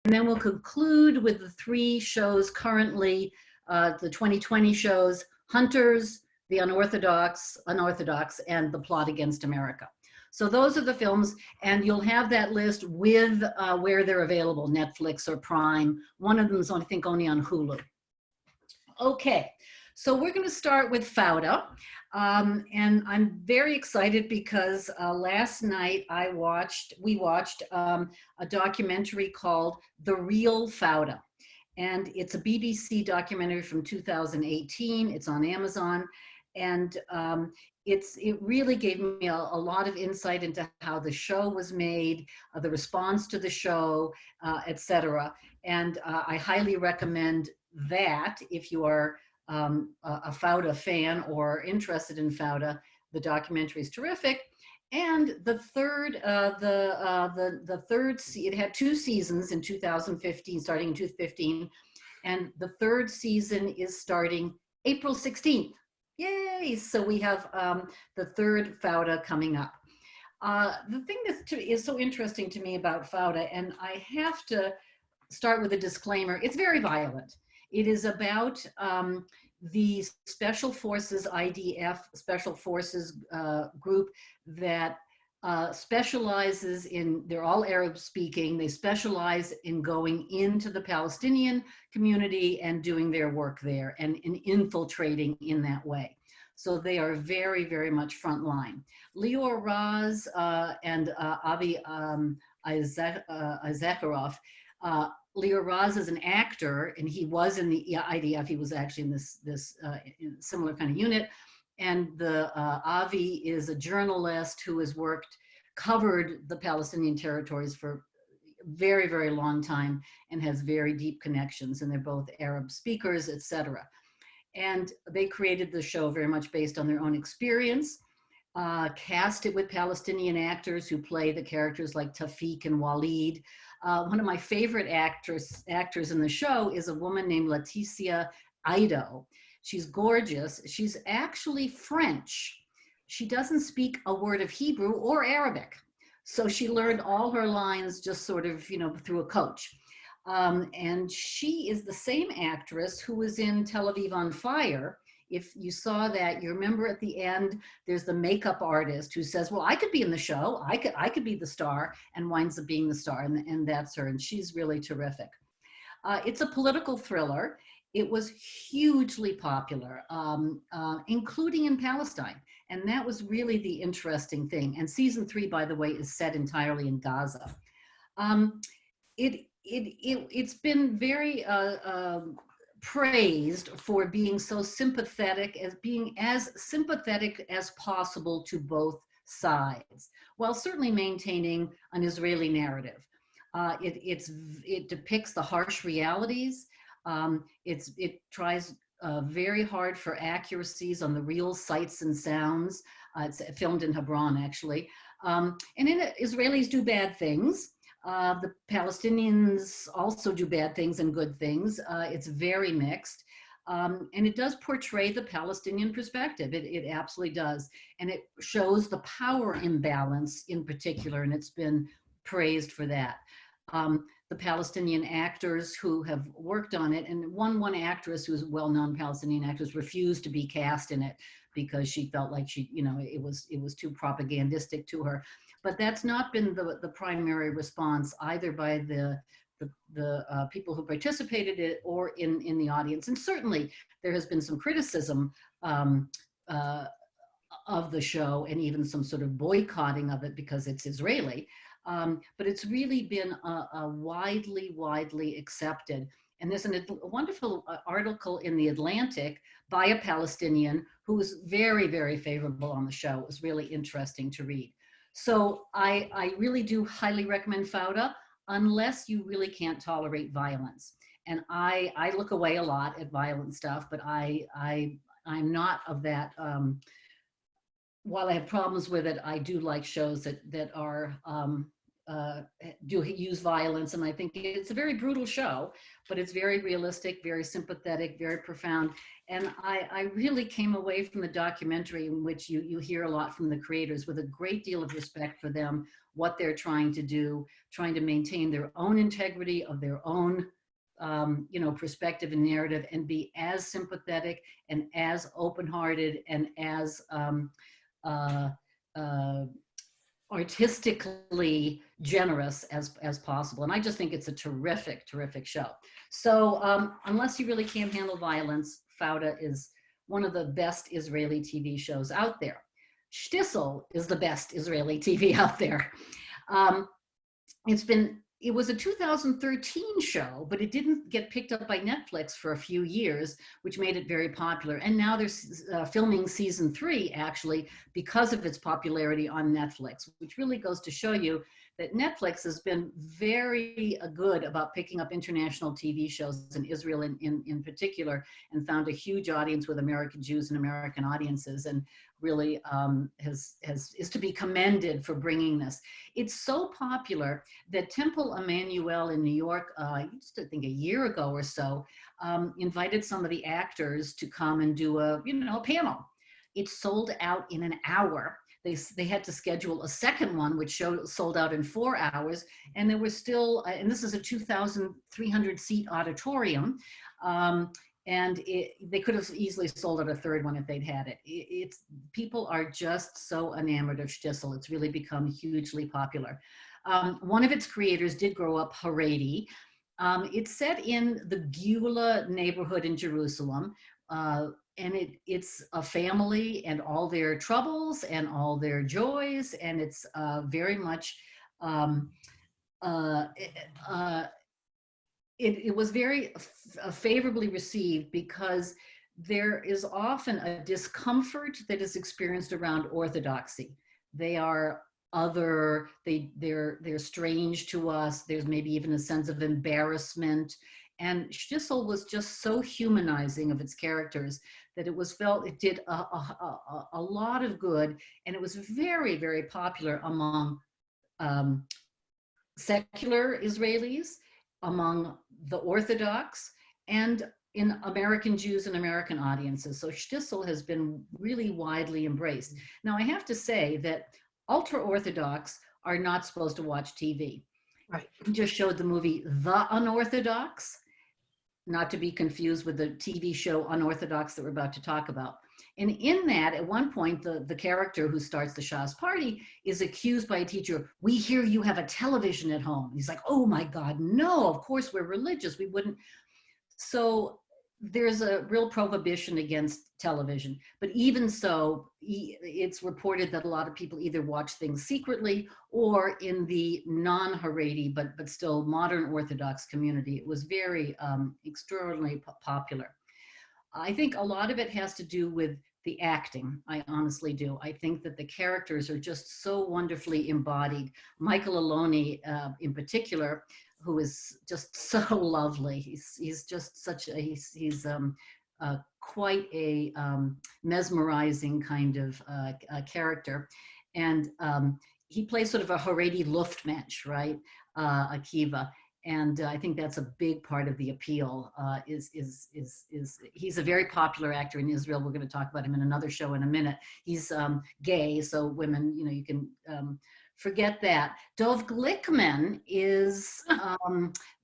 And then we'll conclude with the 3 shows currently, the 2020 shows, Hunters, The Unorthodox, and The Plot Against America. So those are the films, and you'll have that list with where they're available, Netflix or Prime. One of them is, I think, only on Hulu. Okay, so we're going to start with Fauda. And I'm very excited because last night we watched a documentary called The Real Fauda. And it's a BBC documentary from 2018. It's on Amazon. And it really gave me a lot of insight into how the show was made, the response to the show, etc. And I highly recommend that if you are a Fauda fan or interested in Fauda. The documentary is terrific. And the third, it had 2 seasons in 2015, starting in 2015, and the 3rd season is starting April 16th. Yay! So we have the 3rd Fauda coming up. The thing that is so interesting to me about Fauda, and I have to start with a disclaimer, it's very violent. It is about the Special Forces, IDF Special Forces group that specializes in, they're all Arab speaking, they specialize in going into the Palestinian community and doing their work there and in infiltrating in that way. So they are very, very much frontline. Lior Raz and Avi Issacharoff. Lior Raz is an actor, and he was in the IDF. He was actually in this similar kind of unit. And the Avi is a journalist who has covered the Palestinian territories for a very, very long time and has very deep connections. And they're both Arab speakers, etc. And they created the show very much based on their own experience. Cast it with Palestinian actors who play the characters like Tafiq and Walid. One of my favorite actors in the show is a woman named Leticia Ido. She's gorgeous. She's actually French. She doesn't speak a word of Hebrew or Arabic. So she learned all her lines just sort of, through a coach. And she is the same actress who was in Tel Aviv on Fire. If you saw that, you remember at the end, there's the makeup artist who says, well, I could be in the show. I could be the star, and winds up being the star. And that's her. And she's really terrific. It's a political thriller. It was hugely popular, including in Palestine. And that was really the interesting thing. And season 3, by the way, is set entirely in Gaza. It's been very praised for being so sympathetic, as being as sympathetic as possible to both sides, while certainly maintaining an Israeli narrative. It depicts the harsh realities. It tries very hard for accuracies on the real sights and sounds. It's filmed in Hebron, actually. And in it, Israelis do bad things. The Palestinians also do bad things and good things. It's very mixed. And it does portray the Palestinian perspective. It absolutely does. And it shows the power imbalance in particular, and it's been praised for that. The Palestinian actors who have worked on it, and one actress who's a well-known Palestinian actress refused to be cast in it because she felt like it was too propagandistic to her. But that's not been the primary response either by the people who participated in it or in the audience. And certainly there has been some criticism of the show and even some sort of boycotting of it because it's Israeli. But it's really been a widely accepted. And there's a wonderful article in The Atlantic by a Palestinian who was very, very favorable on the show. It was really interesting to read. So I really do highly recommend Fauda, unless you really can't tolerate violence. And I look away a lot at violent stuff, but I'm not of that. While I have problems with it, I do like shows that are do use violence. And I think it's a very brutal show, but it's very realistic, very sympathetic, very profound. And I really came away from the documentary, in which you hear a lot from the creators, with a great deal of respect for them, what they're trying to do, trying to maintain their own integrity of their own perspective and narrative, and be as sympathetic and as open-hearted and as artistically generous as possible. And I just think it's a terrific, terrific show. So unless you really can't handle violence, Fauda is one of the best Israeli TV shows out there. Shtisel is the best Israeli TV out there. It was a 2013 show, but it didn't get picked up by Netflix for a few years, which made it very popular. And now they're filming season 3, actually, because of its popularity on Netflix, which really goes to show you that Netflix has been very good about picking up international TV shows, in Israel in particular, and found a huge audience with American Jews and American audiences, and really is to be commended for bringing this. It's so popular that Temple Emmanuel in New York, I think a year ago or so, invited some of the actors to come and do a panel. It sold out in an hour. They had to schedule a second one, which sold out in 4 hours, and there was still, and this is a 2,300 seat auditorium, and they could have easily sold out a third one if they'd had it. People are just so enamored of Shtisel. It's really become hugely popular. One of its creators did grow up Haredi. It's set in the Geulah neighborhood in Jerusalem. And it's a family and all their troubles and all their joys. And it's very much, it was very favorably received, because there is often a discomfort that is experienced around orthodoxy. They are other, they're strange to us. There's maybe even a sense of embarrassment. And Shtisel was just so humanizing of its characters that it did a lot of good, and it was very, very popular among secular Israelis, among the Orthodox, and in American Jews and American audiences. So Shtisel has been really widely embraced. Now, I have to say that ultra-Orthodox are not supposed to watch TV. Right. We just showed the movie The Unorthodox, not to be confused with the TV show Unorthodox that we're about to talk about. And in that, at one point, the character who starts the Shas party is accused by a teacher, "We hear you have a television at home." He's like, "Oh my God, no, of course we're religious. We wouldn't." So there's a real prohibition against television. But even so, it's reported that a lot of people either watch things secretly, or in the non-Haredi, but still modern Orthodox community, it was very extraordinarily popular. I think a lot of it has to do with the acting. I honestly do. I think that the characters are just so wonderfully embodied. Michael Aloni, in particular, who is just so lovely. He's just such a, he's quite a mesmerizing kind of character. And he plays sort of a Haredi Luftmensch, right? Akiva. And I think that's a big part of the appeal. He's a very popular actor in Israel. We're going to talk about him in another show in a minute. He's gay, so women, you can forget that. Dov Glickman is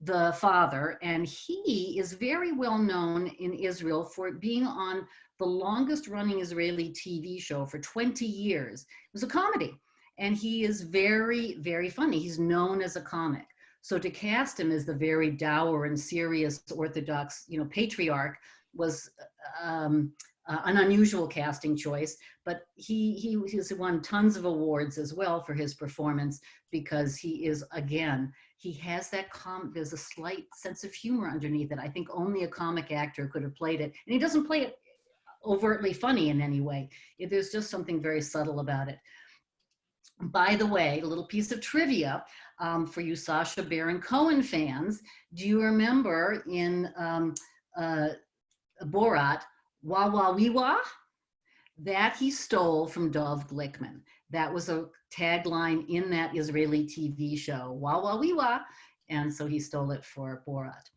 the father, and he is very well known in Israel for being on the longest running Israeli TV show for 20 years. It was a comedy, and he is very, very funny. He's known as a comic. So to cast him as the very dour and serious Orthodox, patriarch was an unusual casting choice, but he's won tons of awards as well for his performance, because he is, again, he has that there's a slight sense of humor underneath it. I think only a comic actor could have played it. And he doesn't play it overtly funny in any way. There's just something very subtle about it. By the way, a little piece of trivia for you Sacha Baron Cohen fans. Do you remember in Borat, Wah Wah Wee Wah? That he stole from Dov Glickman. That was a tagline in that Israeli TV show, wah, wah, wee, wah. And so he stole it for Borat.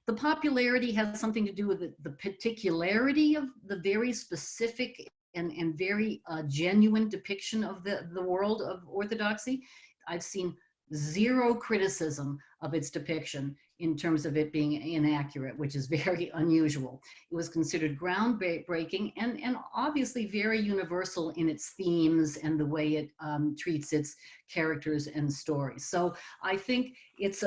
The popularity has something to do with the particularity of the very specific and very genuine depiction of the world of Orthodoxy. I've seen zero criticism of its depiction in terms of it being inaccurate, which is very unusual. It was considered groundbreaking and obviously very universal in its themes and the way it treats its characters and stories. So I think it's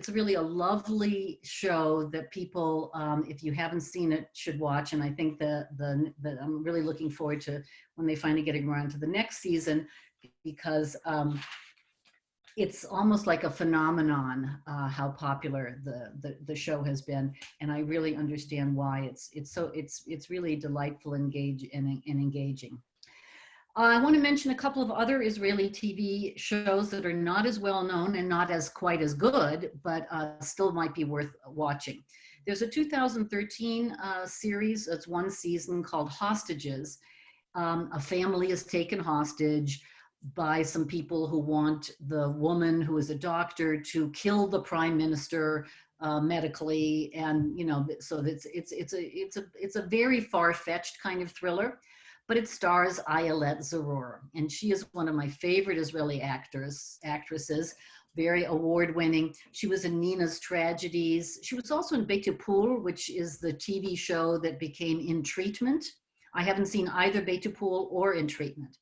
really a lovely show that people, if you haven't seen it, should watch. And I think that I'm really looking forward to when they finally get around to the next season, because it's almost like a phenomenon how popular the show has been, and I really understand why it's really delightful and engaging. I want to mention a couple of other Israeli TV shows that are not as well known and not as quite as good, but still might be worth watching. There's a 2013 series, it's one season, called Hostages. A family is taken hostage by some people who want the woman who is a doctor to kill the prime minister medically, and so it's a very far-fetched kind of thriller, but it stars Ayelet Zaror, and she is one of my favorite Israeli actresses, very award-winning. She was in Nina's Tragedies. She was also in Beitupul, which is the TV show that became In Treatment. I haven't seen either Beitupul or In Treatment.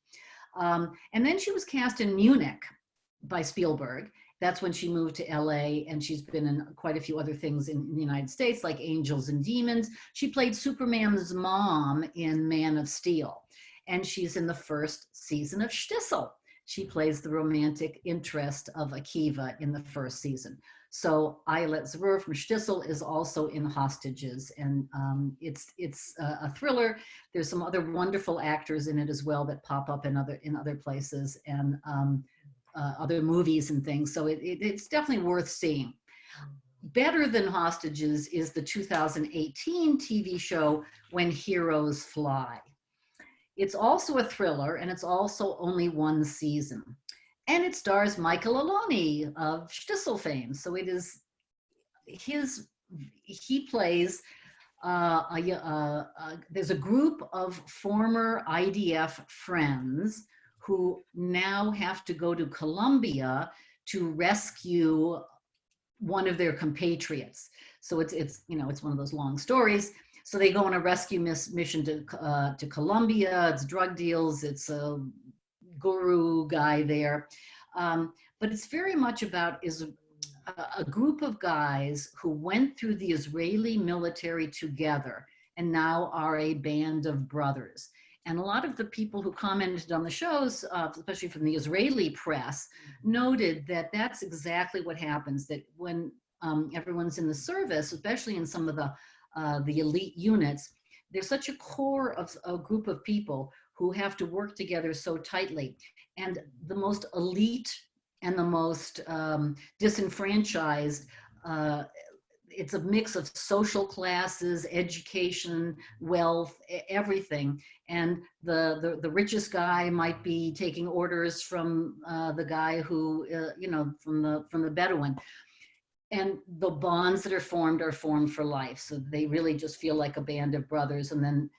And then she was cast in Munich by Spielberg. That's when she moved to LA, and she's been in quite a few other things in the United States, like Angels and Demons. She played Superman's mom in Man of Steel, and she's in the first season of Shtisel. She plays the romantic interest of Akiva in the first season. So Ayelet Zaror from Shtisel is also in Hostages, and it's a thriller. There's some other wonderful actors in it as well that pop up in other places and other movies and things. So it's definitely worth seeing. Better than Hostages is the 2018 TV show When Heroes Fly. It's also a thriller, and it's also only one season. And it stars Michael Aloni of Shtisel fame. So it is he plays, there's a group of former IDF friends who now have to go to Colombia to rescue one of their compatriots. So it's one of those long stories. So they go on a rescue mission to Colombia. It's drug deals. It's a guru guy there. But it's very much about a group of guys who went through the Israeli military together and now are a band of brothers. And a lot of the people who commented on the shows, especially from the Israeli press, noted that that's exactly what happens, that when everyone's in the service, especially in some of the elite units, there's such a core of a group of people who have to work together so tightly. And the most elite and the most disenfranchised, it's a mix of social classes, education, wealth, everything. And the richest guy might be taking orders from the guy who, from the Bedouin. And the bonds that are formed for life. So they really just feel like a band of brothers. And then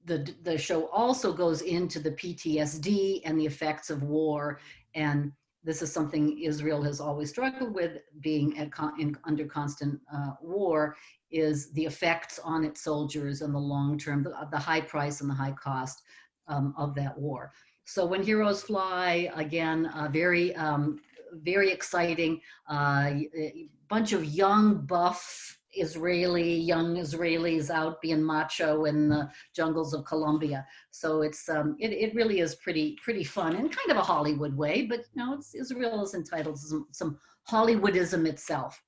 the show also goes into the PTSD and the effects of war. And this is something Israel has always struggled with, being under constant war, is the effects on its soldiers and the long term, the high price and the high cost of that war. So When Heroes Fly, again, very exciting, bunch of young, buff young Israelis out being macho in the jungles of Colombia. So it really is pretty fun in kind of a Hollywood way, but Israel is entitled to some Hollywoodism itself.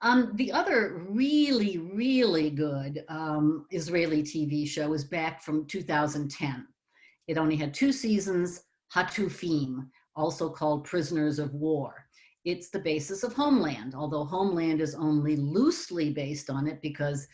The other really, really good Israeli TV show is back from 2010. It only had 2 seasons, Hatufim, also called Prisoners of War. It's the basis of Homeland, although Homeland is only loosely based on it because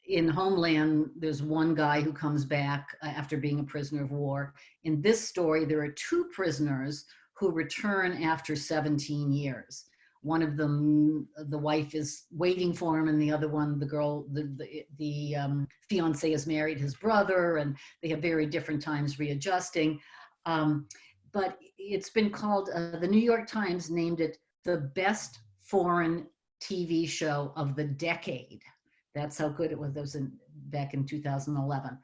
in Homeland, there's one guy who comes back after being a prisoner of war. In this story, there are two prisoners who return after 17 years. One of them, the wife is waiting for him, and the other one, the girl, the fiance is married his brother, and they have very different times readjusting. But it's been called, the New York Times named it the best foreign TV show of the decade. That's how good it was. That was back in 2011.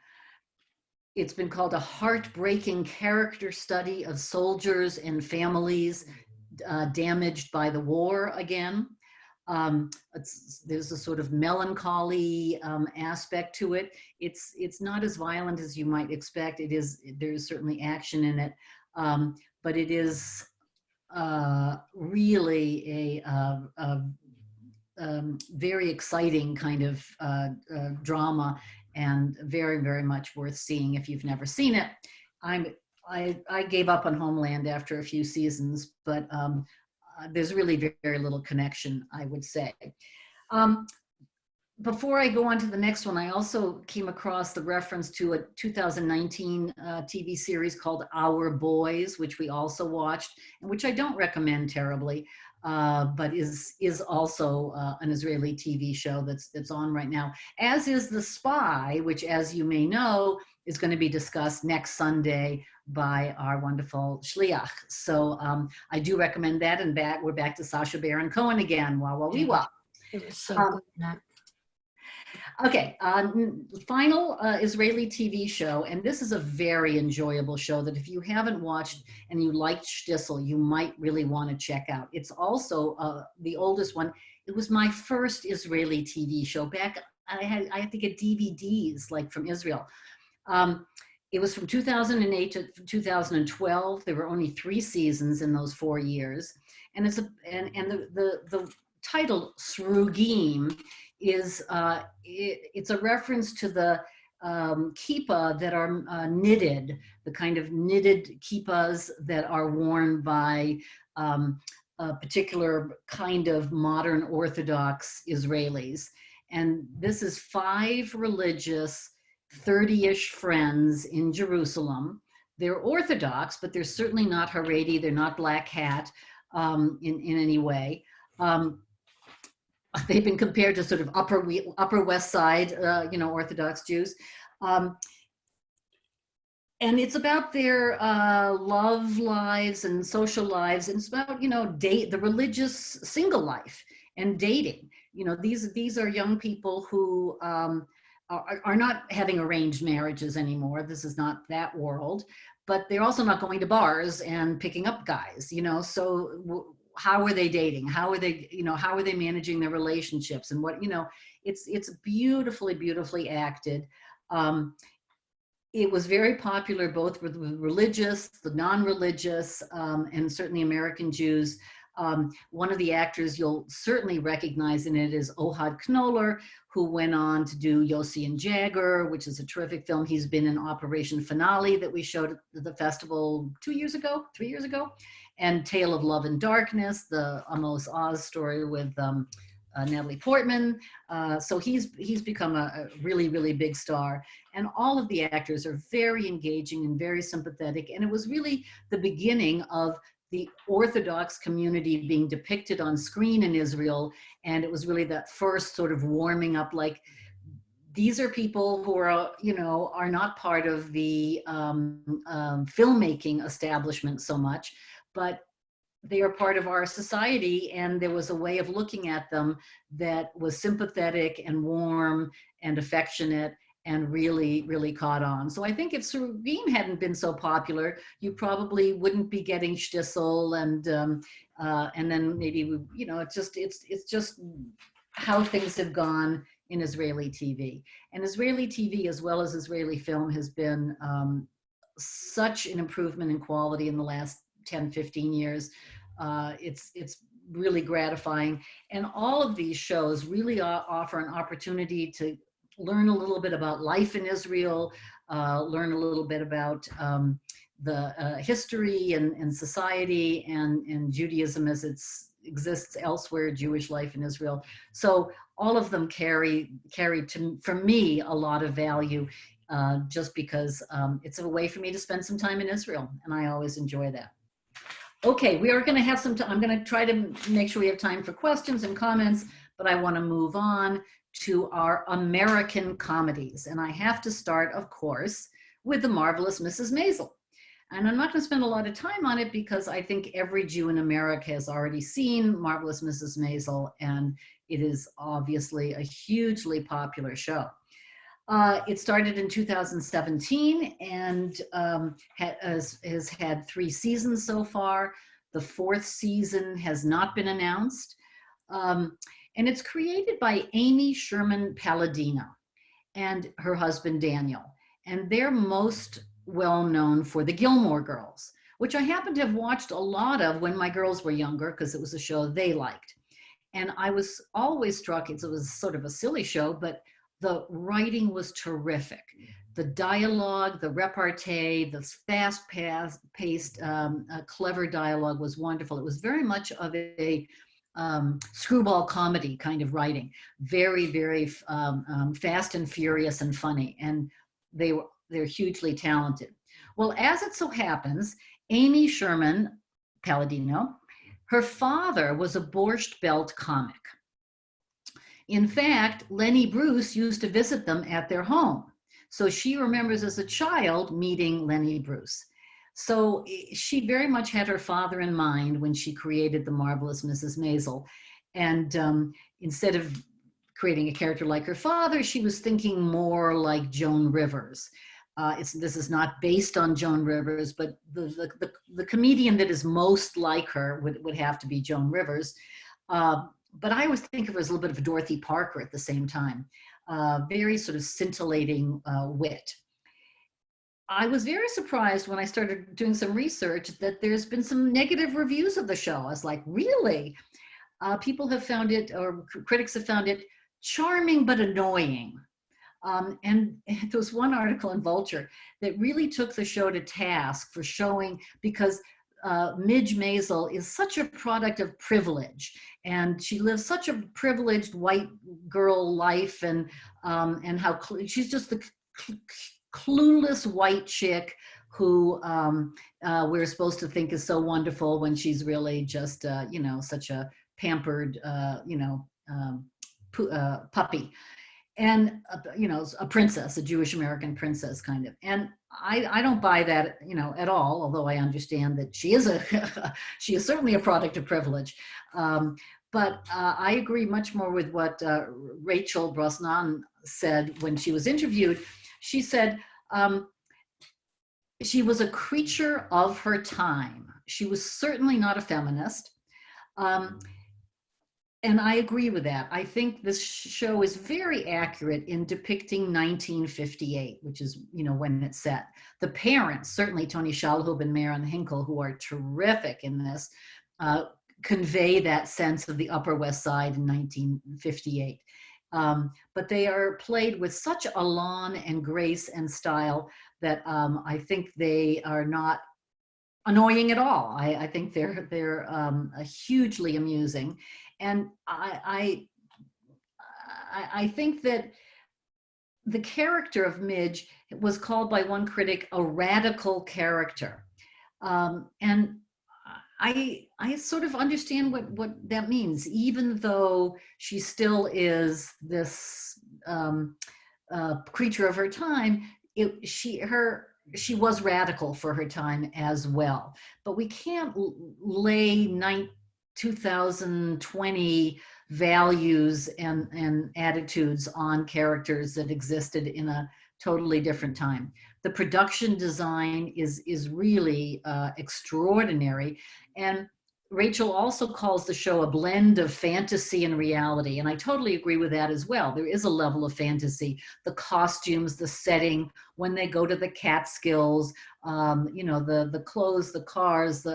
It's been called a heartbreaking character study of soldiers and families damaged by the war again. There's a sort of melancholy aspect to it. It's not as violent as you might expect. There's certainly action in it, but it is really a very exciting kind of drama, and very, very much worth seeing if you've never seen it. I gave up on Homeland after a few seasons, but there's really very, very little connection, I would say. Before I go on to the next one, I also came across the reference to a 2019 TV series called Our Boys, which we also watched, and which I don't recommend terribly, but is also an Israeli TV show that's on right now, as is The Spy, which, as you may know, is going to be discussed next Sunday by our wonderful shliach. So I do recommend that, and we're back to Sacha Baron Cohen again. Wow, wow, wee, wow. It was so good, Matt. Okay, final Israeli TV show, and this is a very enjoyable show that if you haven't watched and you liked Shtisel, you might really want to check out. It's also the oldest one. It was my first Israeli TV show. Back, I had to get DVDs like from Israel. It was from 2008 to 2012. There were only 3 seasons in those 4 years, and the title Srugim is it's a reference to the kippah that are knitted, the kind of knitted kippahs that are worn by a particular kind of modern Orthodox Israelis. And this is 5 religious, 30-ish friends in Jerusalem. They're Orthodox, but they're certainly not Haredi. They're not black hat in any way. They've been compared to sort of Upper West Side, Orthodox Jews. And it's about their love lives and social lives. And it's about, the religious single life and dating. These are young people who are not having arranged marriages anymore. This is not that world, but they're also not going to bars and picking up guys, so how are they dating? How are they managing their relationships? And it's beautifully, beautifully acted. It was very popular both with the religious, the non-religious, and certainly American Jews. One of the actors you'll certainly recognize in it is Ohad Knoller, who went on to do Yossi and Jagger, which is a terrific film. He's been in Operation Finale that we showed at the festival 3 years ago, and Tale of Love and Darkness, the Amos Oz story with Natalie Portman. So he's become a really, really big star. And all of the actors are very engaging and very sympathetic. And it was really the beginning of the Orthodox community being depicted on screen in Israel. And it was really that first sort of warming up, like, these are people who are not part of the filmmaking establishment so much, but they are part of our society. And there was a way of looking at them that was sympathetic and warm and affectionate and really, really caught on. So I think if Srugim hadn't been so popular, you probably wouldn't be getting Shtisel and then maybe it's just how things have gone in Israeli TV. And Israeli TV, as well as Israeli film, has been such an improvement in quality in the last 10, 15 years. It's really gratifying. And all of these shows really offer an opportunity to learn a little bit about life in Israel, learn a little bit about the history and society and Judaism as it's exists elsewhere, Jewish life in Israel. So all of them carry for me a lot of value, just because it's a way for me to spend some time in Israel, and I always enjoy that. Okay, we are going to have some time. I'm going to try to make sure we have time for questions and comments, but I want to move on to our American comedies. And I have to start, of course, with The Marvelous Mrs. Maisel. And I'm not going to spend a lot of time on it because I think every Jew in America has already seen Marvelous Mrs. Maisel, and it is obviously a hugely popular show. It started in 2017 and has had 3 seasons so far. The 4th season has not been announced. And it's created by Amy Sherman-Palladino and her husband, Daniel. And they're most well known for The Gilmore Girls, which I happen to have watched a lot of when my girls were younger because it was a show they liked. And I was always struck, it was sort of a silly show, but the writing was terrific. The dialogue, the repartee, the fast-paced, clever dialogue was wonderful. It was very much of a screwball comedy kind of writing. Very, very fast and furious and funny. And they're hugely talented. Well, as it so happens, Amy Sherman-Palladino, her father was a Borscht Belt comic. In fact, Lenny Bruce used to visit them at their home. So she remembers as a child meeting Lenny Bruce. So she very much had her father in mind when she created The Marvelous Mrs. Maisel. And instead of creating a character like her father, she was thinking more like Joan Rivers. This is not based on Joan Rivers, but the comedian that is most like her would have to be Joan Rivers. But I always think of her as a little bit of a Dorothy Parker at the same time. Very sort of scintillating wit. I was very surprised when I started doing some research that there's been some negative reviews of the show. I was like, really? People have found it, or critics have found it, charming but annoying. And there was one article in Vulture that really took the show to task for showing, because Midge Maisel is such a product of privilege, and she lives such a privileged white girl life, and how she's just the clueless white chick who we're supposed to think is so wonderful when she's really just such a pampered puppy. And a princess, a Jewish American princess kind of. And I don't buy that at all, although I understand that she is she is certainly a product of privilege. But I agree much more with what Rachel Brosnan said when she was interviewed. She said she was a creature of her time. She was certainly not a feminist. And I agree with that. I think this show is very accurate in depicting 1958, which is, when it's set. The parents, certainly Tony Shalhoub and Maren Hinkle, who are terrific in this, convey that sense of the Upper West Side in 1958. But they are played with such elan and grace and style that I think they are not annoying at all. I think they're hugely amusing. And I think that the character of Midge was called by one critic a radical character. And I sort of understand what that means, even though she still is this creature of her time. She was radical for her time as well. But we can't lay 2020 values and attitudes on characters that existed in a totally different time. The production design is really extraordinary. And Rachel also calls the show a blend of fantasy and reality. And I totally agree with that as well. There is a level of fantasy, the costumes, the setting, when they go to the Catskills, the clothes, the cars,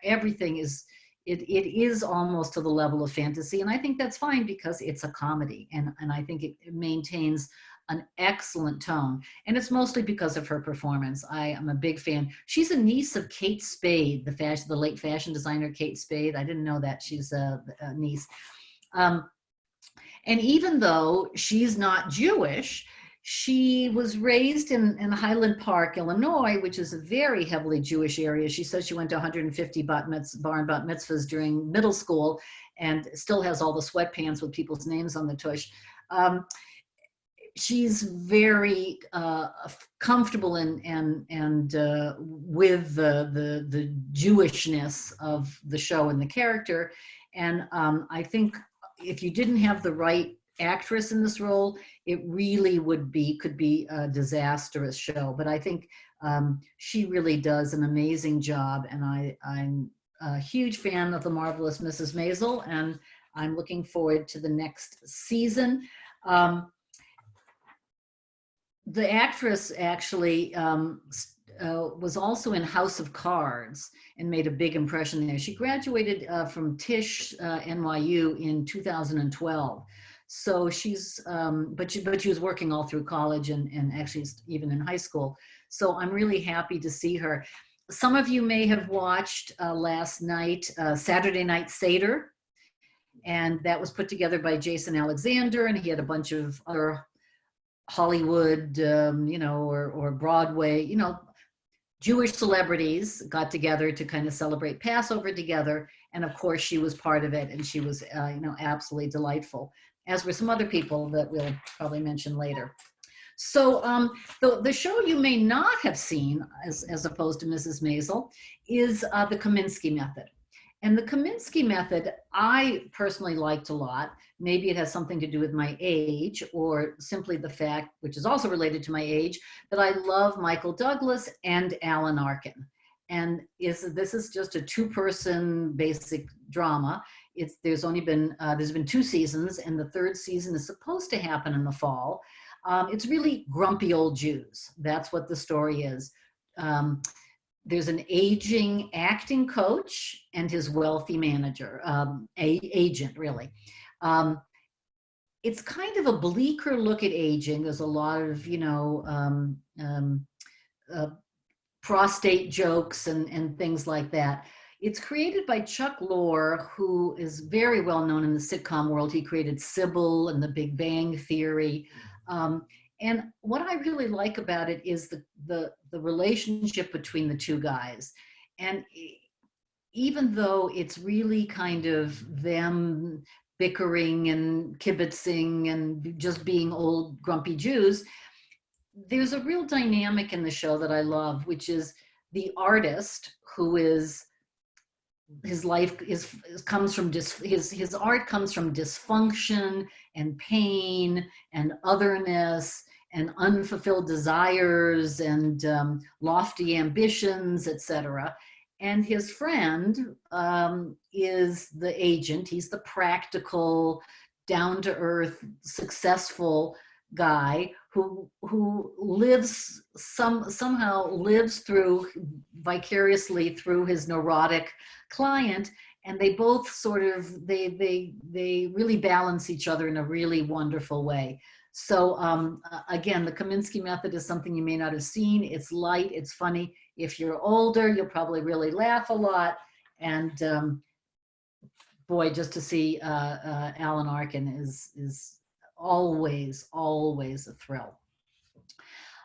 everything is, it is almost to the level of fantasy. And I think that's fine because it's a comedy. And I think it maintains an excellent tone. And it's mostly because of her performance. I am a big fan. She's a niece of Kate Spade, the late fashion designer Kate Spade. I didn't know that she's a niece. And even though she's not Jewish, she was raised in Highland Park, Illinois, which is a very heavily Jewish area. She says she went to 150 bar and bat mitzvahs during middle school and still has all the sweatpants with people's names on the tush. She's very comfortable and with the Jewishness of the show and the character. And I think if you didn't have the right actress in this role, it really could be a disastrous show. But I think she really does an amazing job, and I'm a huge fan of The Marvelous Mrs. Maisel, and I'm looking forward to the next season. The actress actually was also in House of Cards and made a big impression there. She graduated from Tisch NYU in 2012. So she's, but she was working all through college and actually even in high school. So I'm really happy to see her. Some of you may have watched last night, Saturday Night Seder, and that was put together by Jason Alexander, and he had a bunch of other Hollywood, or Broadway, Jewish celebrities got together to kind of celebrate Passover together. And of course she was part of it, and she was, absolutely delightful, as were some other people that we'll probably mention later. So the show you may not have seen, as opposed to Mrs. Maisel, is the Kaminski Method. And the Kaminski Method, I personally liked a lot. Maybe it has something to do with my age, or simply the fact, which is also related to my age, that I love Michael Douglas and Alan Arkin. And this is just a two-person basic drama. There's been 2 seasons, and the 3rd season is supposed to happen in the fall. It's really grumpy old Jews. That's what the story is. There's an aging acting coach and his wealthy manager, agent, really. It's kind of a bleaker look at aging. There's a lot of, prostate jokes and things like that. It's created by Chuck Lorre, who is very well known in the sitcom world. He created Sybil and The Big Bang Theory. And what I really like about it is the relationship between the two guys. And even though it's really kind of them bickering and kibitzing and just being old grumpy Jews, there's a real dynamic in the show that I love, which is the artist who is, his life comes from his art comes from dysfunction and pain and otherness and unfulfilled desires and lofty ambitions, etc. And his friend is the agent. He's the practical, down-to-earth, successful guy who somehow lives vicariously through his neurotic client, and they both sort of they really balance each other in a really wonderful way. So again, the Kaminski Method is something you may not have seen. It's light, it's funny. If you're older, you'll probably really laugh a lot. And boy, just to see Alan Arkin is always a thrill.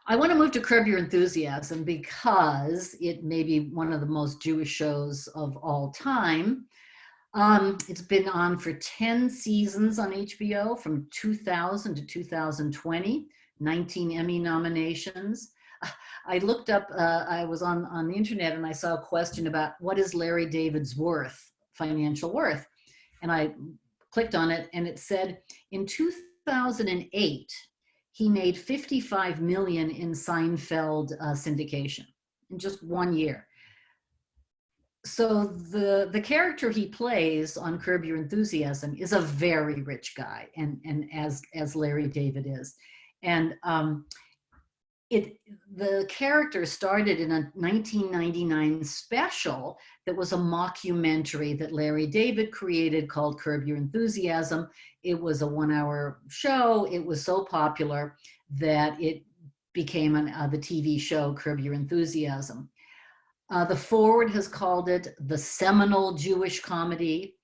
I want to move to Curb Your Enthusiasm because it may be one of the most Jewish shows of all time. It's been on for 10 seasons on HBO from 2000 to 2020, 19 Emmy nominations. I looked up, I was on the internet and I saw a question about what is Larry David's financial worth? And I clicked on it and it said in 2008, he made $55 million in Seinfeld syndication in just 1 year. So the character he plays on Curb Your Enthusiasm is a very rich guy, and as Larry David is. And the character started in a 1999 special that was a mockumentary that Larry David created called Curb Your Enthusiasm. It was a 1-hour show. It was so popular that it became the TV show Curb Your Enthusiasm. The Forward has called it the seminal Jewish comedy.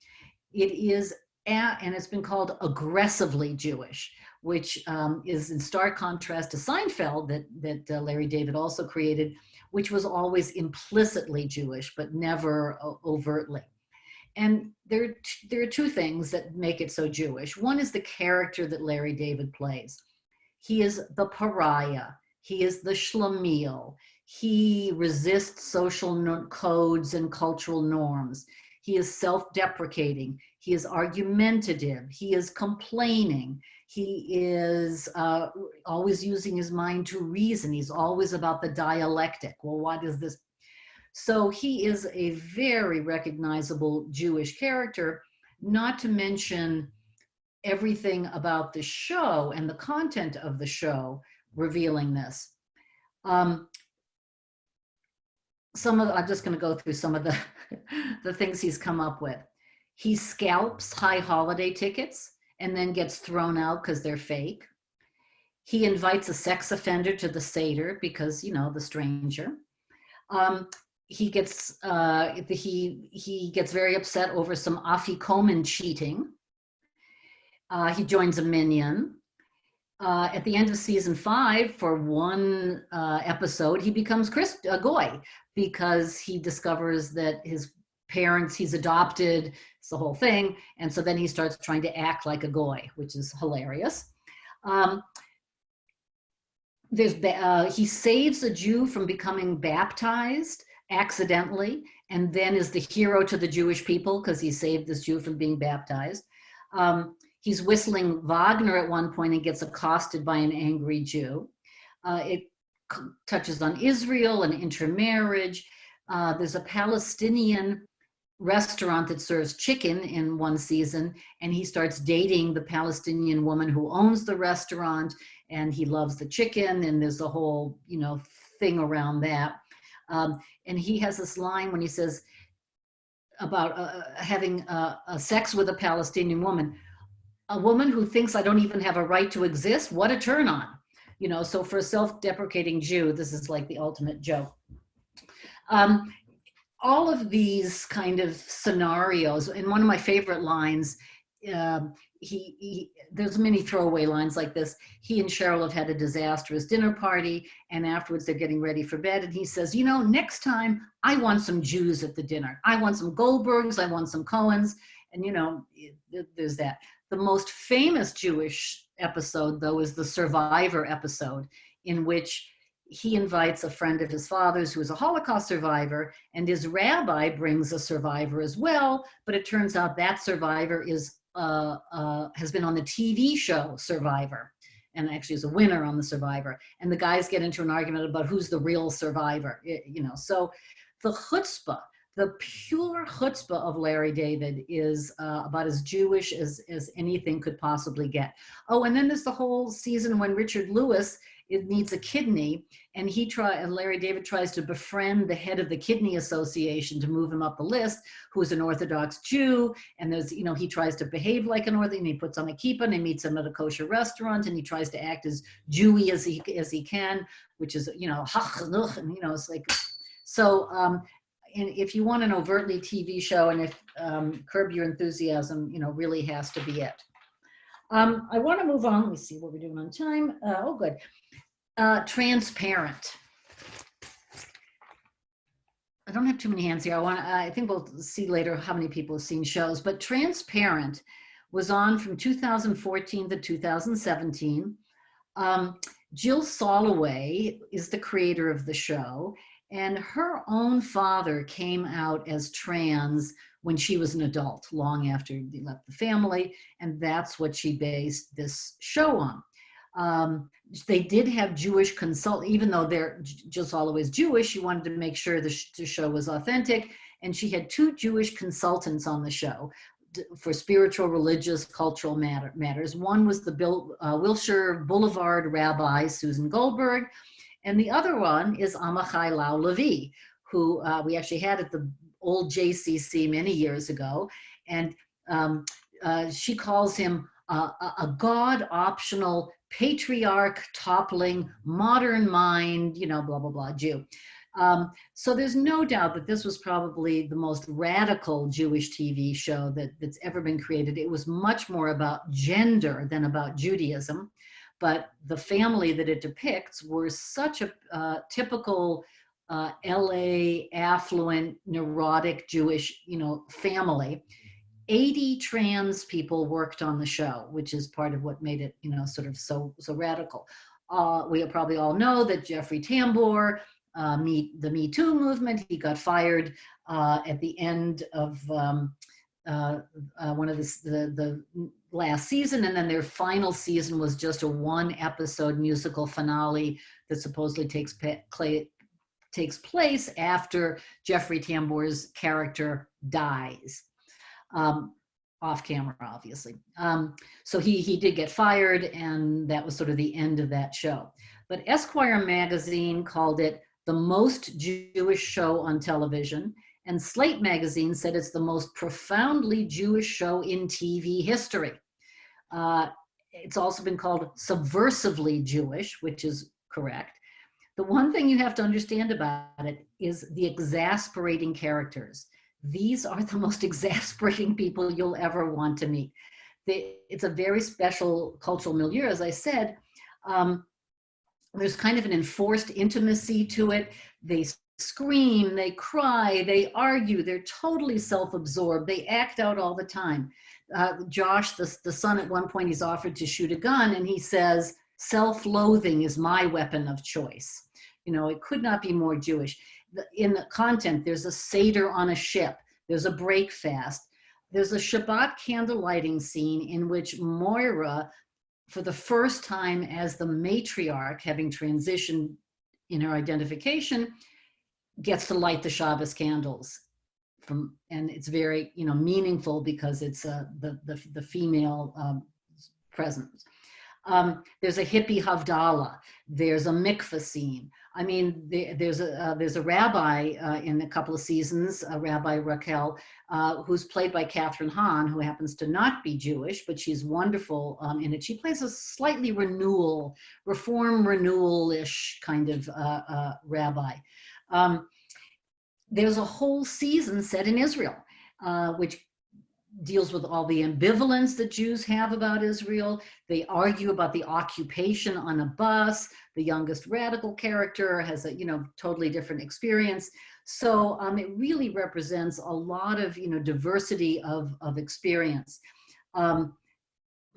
It is, and it's been called aggressively Jewish, which is in stark contrast to Seinfeld that Larry David also created, which was always implicitly Jewish, but never overtly. And there are two things that make it so Jewish. One is the character that Larry David plays. He is the pariah. He is the schlemiel. He resists social codes and cultural norms. He is self-deprecating. He is argumentative. He is complaining. He is always using his mind to reason. He's always about the dialectic. Well, what is this? So he is a very recognizable Jewish character, not to mention everything about the show and the content of the show revealing this. I'm just going to go through some of the things he's come up with. He scalps high holiday tickets and then gets thrown out because they're fake. He invites a sex offender to the Seder because, the stranger. He gets very upset over some afikoman cheating. He joins a minyan. At the end of season 5, for one episode, he becomes a goy because he discovers that his parents, he's adopted, it's the whole thing. And so then he starts trying to act like a goy, which is hilarious. He saves a Jew from becoming baptized accidentally, and then is the hero to the Jewish people because he saved this Jew from being baptized. He's whistling Wagner at one point and gets accosted by an angry Jew. It touches on Israel and intermarriage. There's a Palestinian restaurant that serves chicken in one season, and he starts dating the Palestinian woman who owns the restaurant, and he loves the chicken, and there's a whole, thing around that. And he has this line when he says about having sex with a Palestinian woman, a woman who thinks I don't even have a right to exist, what a turn on. So for a self-deprecating Jew, this is like the ultimate joke. All of these kind of scenarios, and one of my favorite lines, there's many throwaway lines like this. He and Cheryl have had a disastrous dinner party, and afterwards they're getting ready for bed, and he says, next time I want some Jews at the dinner. I want some Goldbergs, I want some Cohens, and there's that. The most famous Jewish episode, though, is the Survivor episode, in which he invites a friend of his father's who is a Holocaust survivor, and his rabbi brings a survivor as well, but it turns out that survivor has been on the TV show Survivor, and actually is a winner on the Survivor. And the guys get into an argument about who's the real survivor. So the chutzpah, the pure chutzpah of Larry David is about as Jewish as anything could possibly get. Oh, and then there's the whole season when Richard Lewis needs a kidney, and Larry David tries to befriend the head of the Kidney Association to move him up the list, who is an Orthodox Jew, and there's, he tries to behave like an Orthodox, and he puts on a kippah, and he meets him at a kosher restaurant, and he tries to act as Jewy as he can, which is, and it's like, so, and if you want an overtly TV show, and if Curb Your Enthusiasm, really has to be it. I want to move on. Let me see what we're doing on time. Oh, good. Transparent. I don't have too many hands here. I think we'll see later how many people have seen shows, but Transparent was on from 2014 to 2017. Jill Soloway is the creator of the show, and her own father came out as trans when she was an adult, long after he left the family, and that's what she based this show on. They did have Jewish consult, even though they're just always Jewish, she wanted to make sure the show was authentic, and she had 2 Jewish consultants on the show for spiritual, religious, cultural matters. One was the Wilshire Boulevard rabbi, Susan Goldberg, and the other one is Amichai Lau Levi, who we actually had at the old JCC many years ago, and she calls him a God-optional, patriarch-toppling, modern mind, you know, blah, blah, blah, Jew. So there's no doubt that this was probably the most radical Jewish TV show that's ever been created. It was much more about gender than about Judaism, but the family that it depicts were such a typical LA affluent, neurotic Jewish, you know, family. 80 trans people worked on the show, which is part of what made it, you know, sort of so radical. We probably all know that Jeffrey Tambor, the Me Too movement, he got fired at the end of one of the last season, and then their final season was just a 1-episode musical finale that supposedly takes place after Jeffrey Tambor's character dies. Off camera, obviously. So he did get fired, and that was sort of the end of that show. But Esquire magazine called it the most Jewish show on television, and Slate magazine said it's the most profoundly Jewish show in TV history. It's also been called subversively Jewish, which is correct. The one thing you have to understand about it is the exasperating characters. These are the most exasperating people you'll ever want to meet. It's a very special cultural milieu, as I said. There's kind of an enforced intimacy to it. They scream, they cry, they argue, they're totally self-absorbed, they act out all the time. Josh, the son, at one point, he's offered to shoot a gun, and he says, self-loathing is my weapon of choice. You know, it could not be more Jewish. In the content, there's a Seder on a ship, there's a break fast, there's a Shabbat candle lighting scene in which Moira, for the first time as the matriarch, having transitioned in her identification, gets to light the Shabbos candles. And it's very, you know, meaningful because it's the female presence. There's a hippie Havdalah. There's a mikveh scene. I mean, there's a rabbi in a couple of seasons, Rabbi Raquel, who's played by Kathryn Hahn, who happens to not be Jewish, but she's wonderful in it. She plays a slightly reform renewal-ish kind of rabbi. There's a whole season set in Israel, which deals with all the ambivalence that Jews have about Israel. They argue about the occupation on a bus. The youngest radical character has a, you know, totally different experience. So it really represents a lot of, you know, diversity of experience.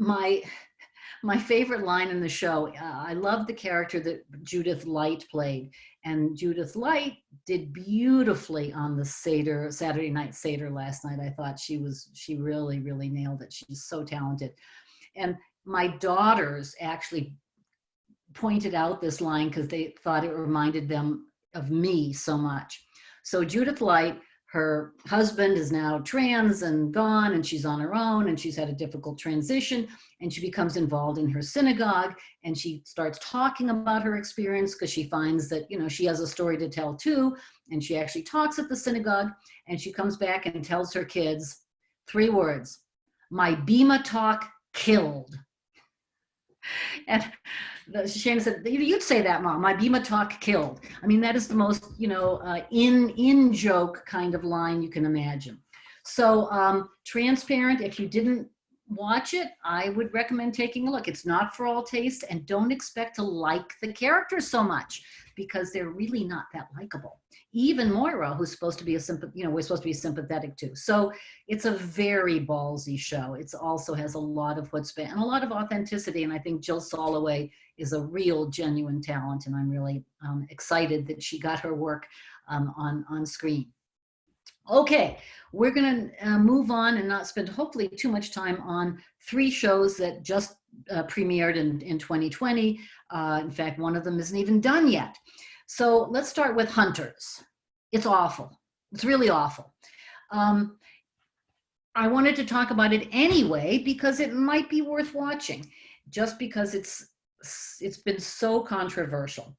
My favorite line in the show, I love the character that Judith Light played. And Judith Light did beautifully on the Saturday Night Seder last night. I thought she really, really nailed it. She's so talented. And my daughters actually pointed out this line because they thought it reminded them of me so much. So Judith Light, her husband is now trans and gone, and she's on her own, and she's had a difficult transition, and she becomes involved in her synagogue, and she starts talking about her experience because she finds that, you know, she has a story to tell too, and she actually talks at the synagogue, and she comes back and tells her kids 3 words: my Bima talk killed. And Shana said, you'd say that, Mom, my Bima talk killed. I mean, that is the most, you know, in joke kind of line you can imagine. So Transparent, if you didn't watch it, I would recommend taking a look. It's not for all taste, and don't expect to like the characters so much because they're really not that likable. Even Moira, who's supposed to be we're supposed to be sympathetic to. So it's a very ballsy show. It also has a lot of chutzpah and a lot of authenticity. And I think Jill Soloway is a real genuine talent. And I'm really excited that she got her work on screen. Okay, we're going to move on and not spend hopefully too much time on 3 shows that just premiered in 2020. In fact, one of them isn't even done yet. So let's start with Hunters. It's awful. It's really awful. I wanted to talk about it anyway because it might be worth watching, just because it's been so controversial.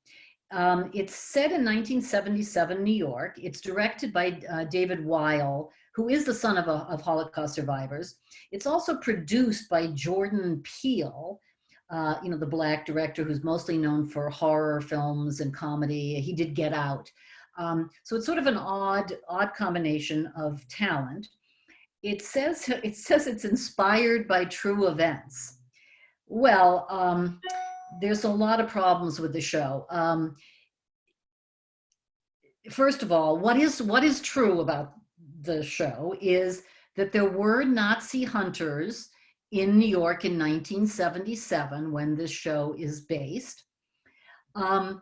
It's set in 1977 New York. It's directed by David Weil, who is the son of Holocaust survivors. It's also produced by Jordan Peele, the Black director who's mostly known for horror films and comedy. He did Get Out. So it's sort of an odd combination of talent. It says it's inspired by true events. Well, there's a lot of problems with the show. First of all, what is true about the show is that there were Nazi hunters in New York in 1977 when this show is based. And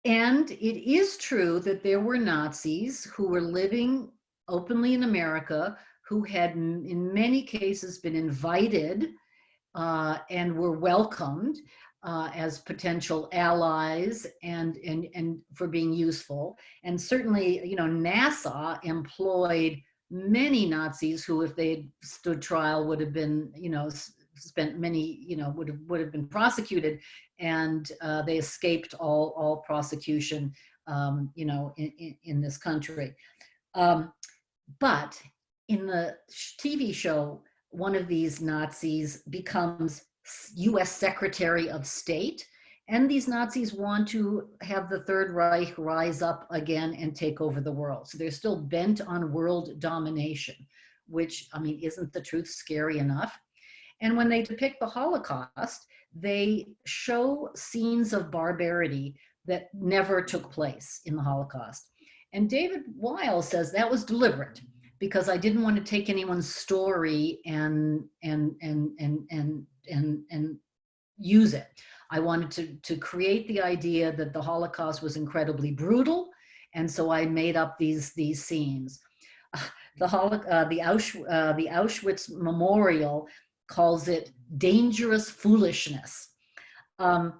it is true that there were Nazis who were living openly in America who had in many cases been invited and were welcomed as potential allies and for being useful. And certainly, NASA employed many Nazis who, if they had stood trial, would have been, spent many, would have been prosecuted, and they escaped all prosecution, in this country. But in the TV show, one of these Nazis becomes US Secretary of State, and these Nazis want to have the Third Reich rise up again and take over the world. So they're still bent on world domination, which, isn't the truth scary enough? And when they depict the Holocaust, they show scenes of barbarity that never took place in the Holocaust. And David Weil says that was deliberate, because I didn't want to take anyone's story and use it. I wanted to create the idea that the Holocaust was incredibly brutal, and so I made up these scenes. The Auschwitz Memorial calls it dangerous foolishness. And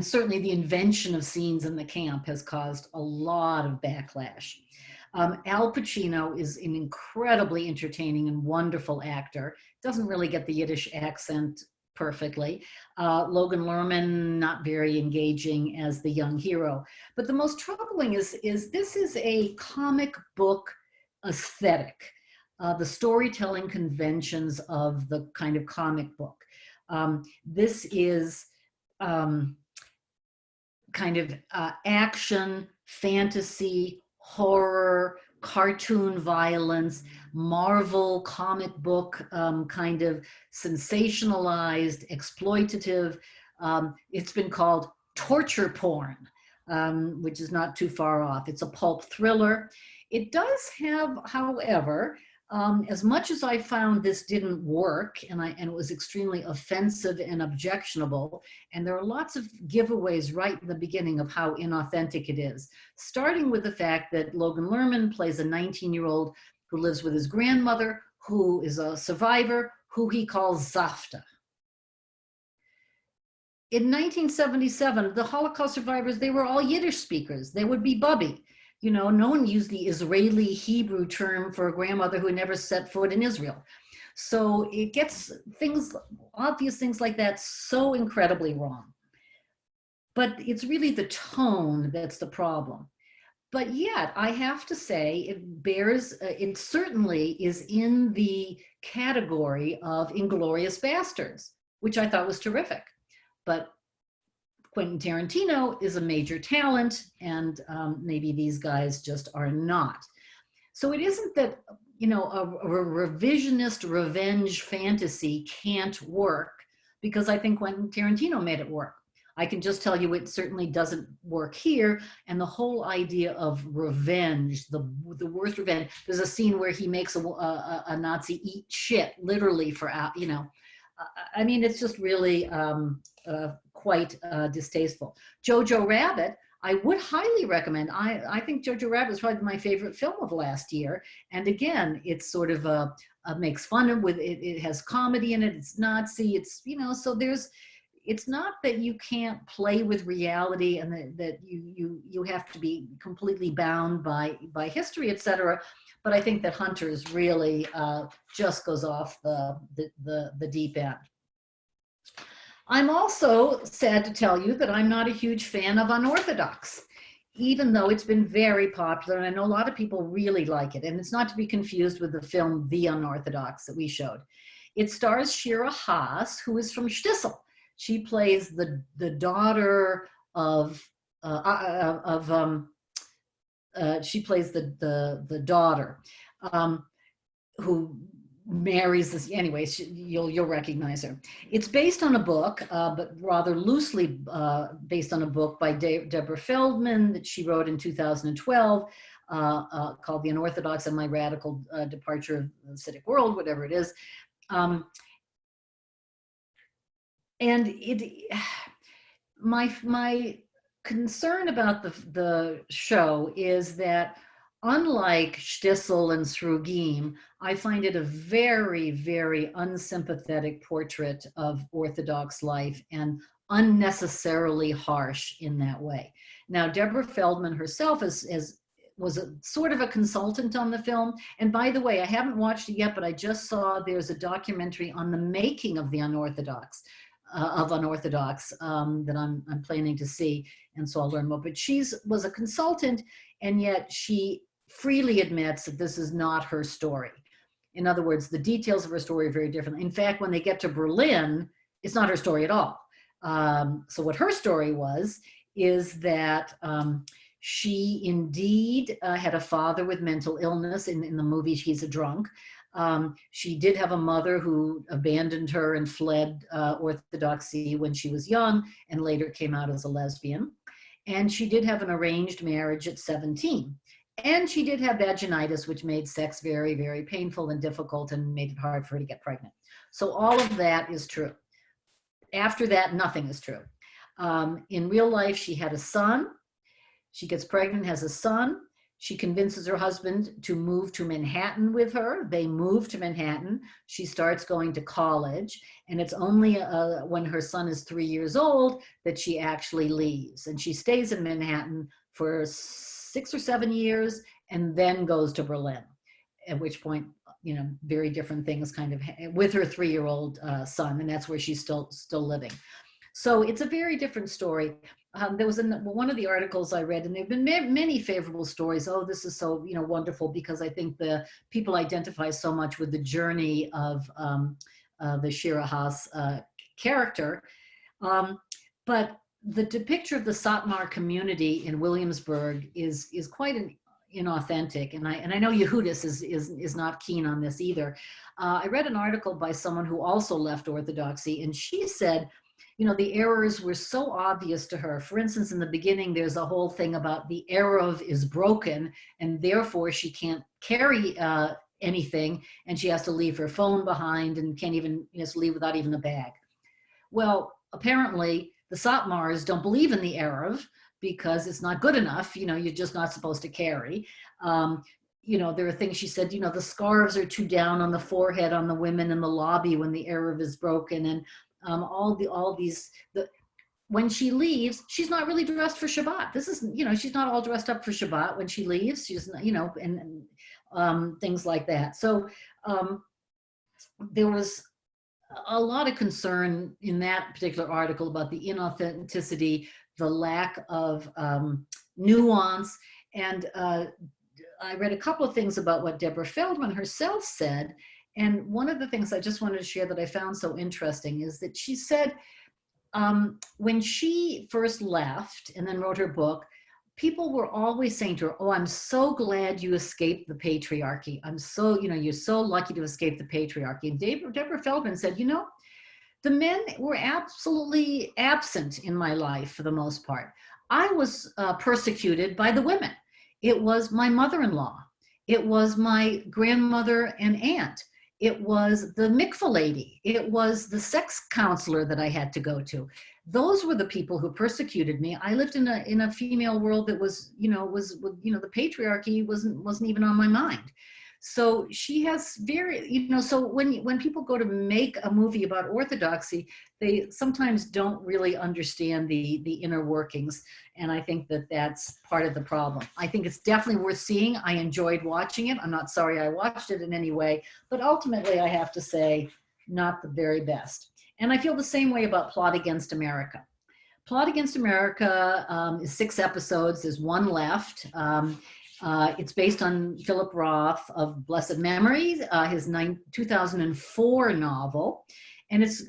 certainly the invention of scenes in the camp has caused a lot of backlash. Al Pacino is an incredibly entertaining and wonderful actor. Doesn't really get the Yiddish accent perfectly. Logan Lerman, not very engaging as the young hero. But the most troubling is this is a comic book aesthetic, the storytelling conventions of the kind of comic book. This is kind of action, fantasy, horror, cartoon violence, Marvel comic book kind of sensationalized, exploitative. It's been called torture porn, which is not too far off. It's a pulp thriller. It does have, however, as much as I found this didn't work, and it was extremely offensive and objectionable, and there are lots of giveaways right in the beginning of how inauthentic it is, starting with the fact that Logan Lerman plays a 19-year-old who lives with his grandmother, who is a survivor, who he calls Zafta. In 1977, the Holocaust survivors, they were all Yiddish speakers. They would be Bubby. No one used the Israeli Hebrew term for a grandmother who never set foot in Israel. So it gets obvious things like that so incredibly wrong. But it's really the tone that's the problem. But yet, I have to say, it certainly is in the category of Inglourious Bastards, which I thought was terrific. But Quentin Tarantino is a major talent, and maybe these guys just are not. So it isn't that, a revisionist revenge fantasy can't work, because I think Quentin Tarantino made it work. I can just tell you it certainly doesn't work here. And the whole idea of revenge, the worst revenge, there's a scene where he makes a Nazi eat shit, literally, for, it's just really quite distasteful. Jojo Rabbit, I would highly recommend. I think Jojo Rabbit is probably my favorite film of last year. And again, it's sort of makes fun of it. It has comedy in it. It's Nazi. It's, so it's not that you can't play with reality and that you have to be completely bound by history, et cetera. But I think that Hunters really just goes off the deep end. I'm also sad to tell you that I'm not a huge fan of Unorthodox. even though it's been very popular, and I know a lot of people really like it, and it's not to be confused with the film The Unorthodox that we showed. It stars Shira Haas, who is from Shtisel. She plays the daughter of she plays the daughter who marries this. Anyway, you'll recognize her. It's based on a book, but rather loosely based on a book by Deborah Feldman that she wrote in 2012 called The Unorthodox and My Radical Departure of the Acidic World, whatever it is. And my concern about the show is that, unlike Shtisel and Srugim, I find it a very, very unsympathetic portrait of Orthodox life and unnecessarily harsh in that way. Now, Deborah Feldman herself was a sort of a consultant on the film. And by the way, I haven't watched it yet, but I just saw there's a documentary on the making of the Unorthodox, that I'm planning to see. And so I'll learn more. But was a consultant, and yet she freely admits that this is not her story. In other words, the details of her story are very different. In fact, when they get to Berlin, it's not her story at all. So what her story is that she indeed had a father with mental illness. In the movie, he's a drunk. She did have a mother who abandoned her and fled Orthodoxy when she was young and later came out as a lesbian. And she did have an arranged marriage at 17. And she did have vaginitis, which made sex very, very painful and difficult and made it hard for her to get pregnant. So all of that is true. After that, nothing is true. In real life, she had a son. She gets pregnant, has a son. She convinces her husband to move to Manhattan with her. They move to Manhattan. She starts going to college. And it's only when her son is 3 years old that she actually leaves. And she stays in Manhattan for 6 or 7 years and then goes to Berlin, at which point, very different things kind of with her 3-year-old son. And that's where she's still living. So it's a very different story. There was one of the articles I read, and there have been many favorable stories. Oh, this is so wonderful, because I think the people identify so much with the journey of the Shira Haas character. But the depiction of the Satmar community in Williamsburg is quite inauthentic, and I know Yehudis is not keen on this either. I read an article by someone who also left Orthodoxy, and she said, the errors were so obvious to her. For instance, in the beginning, there's a whole thing about the Erev is broken, and therefore she can't carry anything, and she has to leave her phone behind and can't even leave without even a bag. Well, apparently the Satmars don't believe in the Erev because it's not good enough. You're just not supposed to carry. There are things she said, the scarves are too down on the forehead on the women in the lobby when the Erev is broken, and when she leaves, she's not really dressed for Shabbat. This is, she's not all dressed up for Shabbat when she leaves. She's, and things like that. So there was a lot of concern in that particular article about the inauthenticity, the lack of nuance. And I read a couple of things about what Deborah Feldman herself said. And one of the things I just wanted to share that I found so interesting is that she said, when she first left and then wrote her book, people were always saying to her, oh, I'm so glad you escaped the patriarchy. I'm so, you're so lucky to escape the patriarchy. And Deborah Feldman said, the men were absolutely absent in my life for the most part. I was persecuted by the women. It was my mother-in-law. It was my grandmother and aunt. It was the mikveh lady. It was the sex counselor that I had to go to. Those were the people who persecuted me. I lived in a female world that was, the patriarchy wasn't even on my mind. So she has so when people go to make a movie about Orthodoxy, they sometimes don't really understand the inner workings. And I think that that's part of the problem. I think it's definitely worth seeing. I enjoyed watching it. I'm not sorry I watched it in any way, but ultimately I have to say, not the very best. And I feel the same way about Plot Against America. Plot Against America is 6 episodes. There's 1 left. It's based on Philip Roth of blessed memory, his 2004 novel. And it's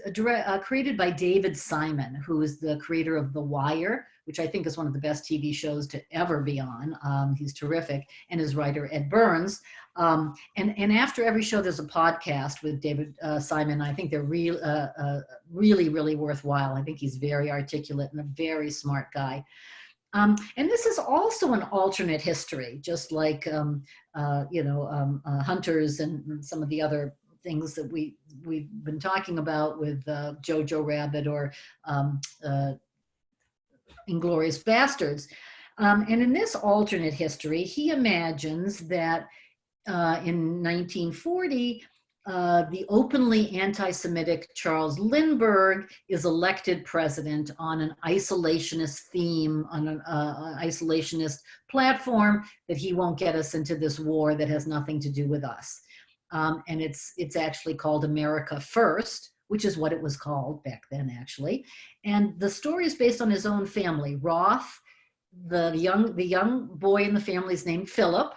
created by David Simon, who is the creator of The Wire, which I think is one of the best TV shows to ever be on. He's terrific. And his writer, Ed Burns. And after every show, there's a podcast with David Simon. I think they're really, really worthwhile. I think he's very articulate and a very smart guy. And this is also an alternate history, just like, Hunters and some of the other things that we've been talking about with Jojo Rabbit or Inglourious Bastards. And in this alternate history, he imagines that in 1940, the openly anti-Semitic Charles Lindbergh is elected president on an isolationist theme, on an isolationist platform, that he won't get us into this war that has nothing to do with us. And it's actually called America First, which is what it was called back then, actually. And the story is based on his own family. Roth, the young boy in the family is named Philip.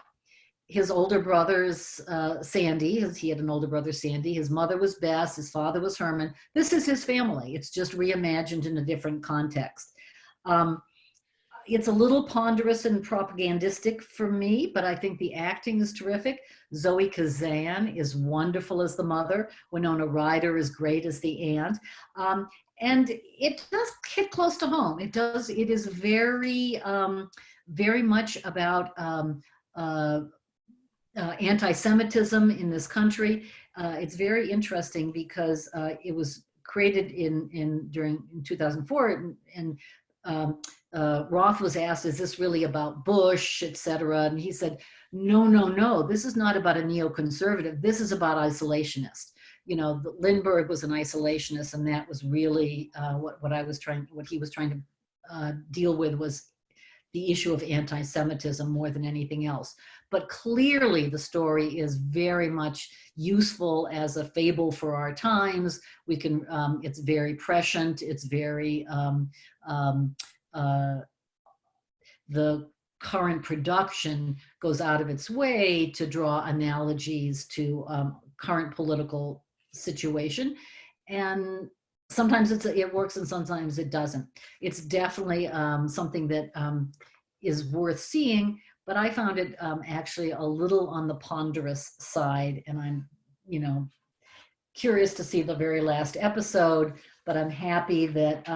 His older brother's Sandy. He had an older brother, Sandy. His mother was Bess. His father was Herman. This is his family. It's just reimagined in a different context. It's a little ponderous and propagandistic for me, but I think the acting is terrific. Zoe Kazan is wonderful as the mother. Winona Ryder is great as the aunt. And it does hit close to home. It does. It is very, very much about anti-Semitism in this country. It's very interesting because it was created during 2004, and Roth was asked, "Is this really about Bush, etc.?" And he said, "No. This is not about a neoconservative. This is about isolationist. Lindbergh was an isolationist, and that was really what he was trying to deal with was the issue of anti-Semitism more than anything else. But clearly the story is very much useful as a fable for our times. We can, it's very prescient. It's very, the current production goes out of its way to draw analogies to current political situation. And sometimes it works and sometimes it doesn't. It's definitely something that is worth seeing, but I found it actually a little on the ponderous side, and I'm, curious to see the very last episode, but I'm happy that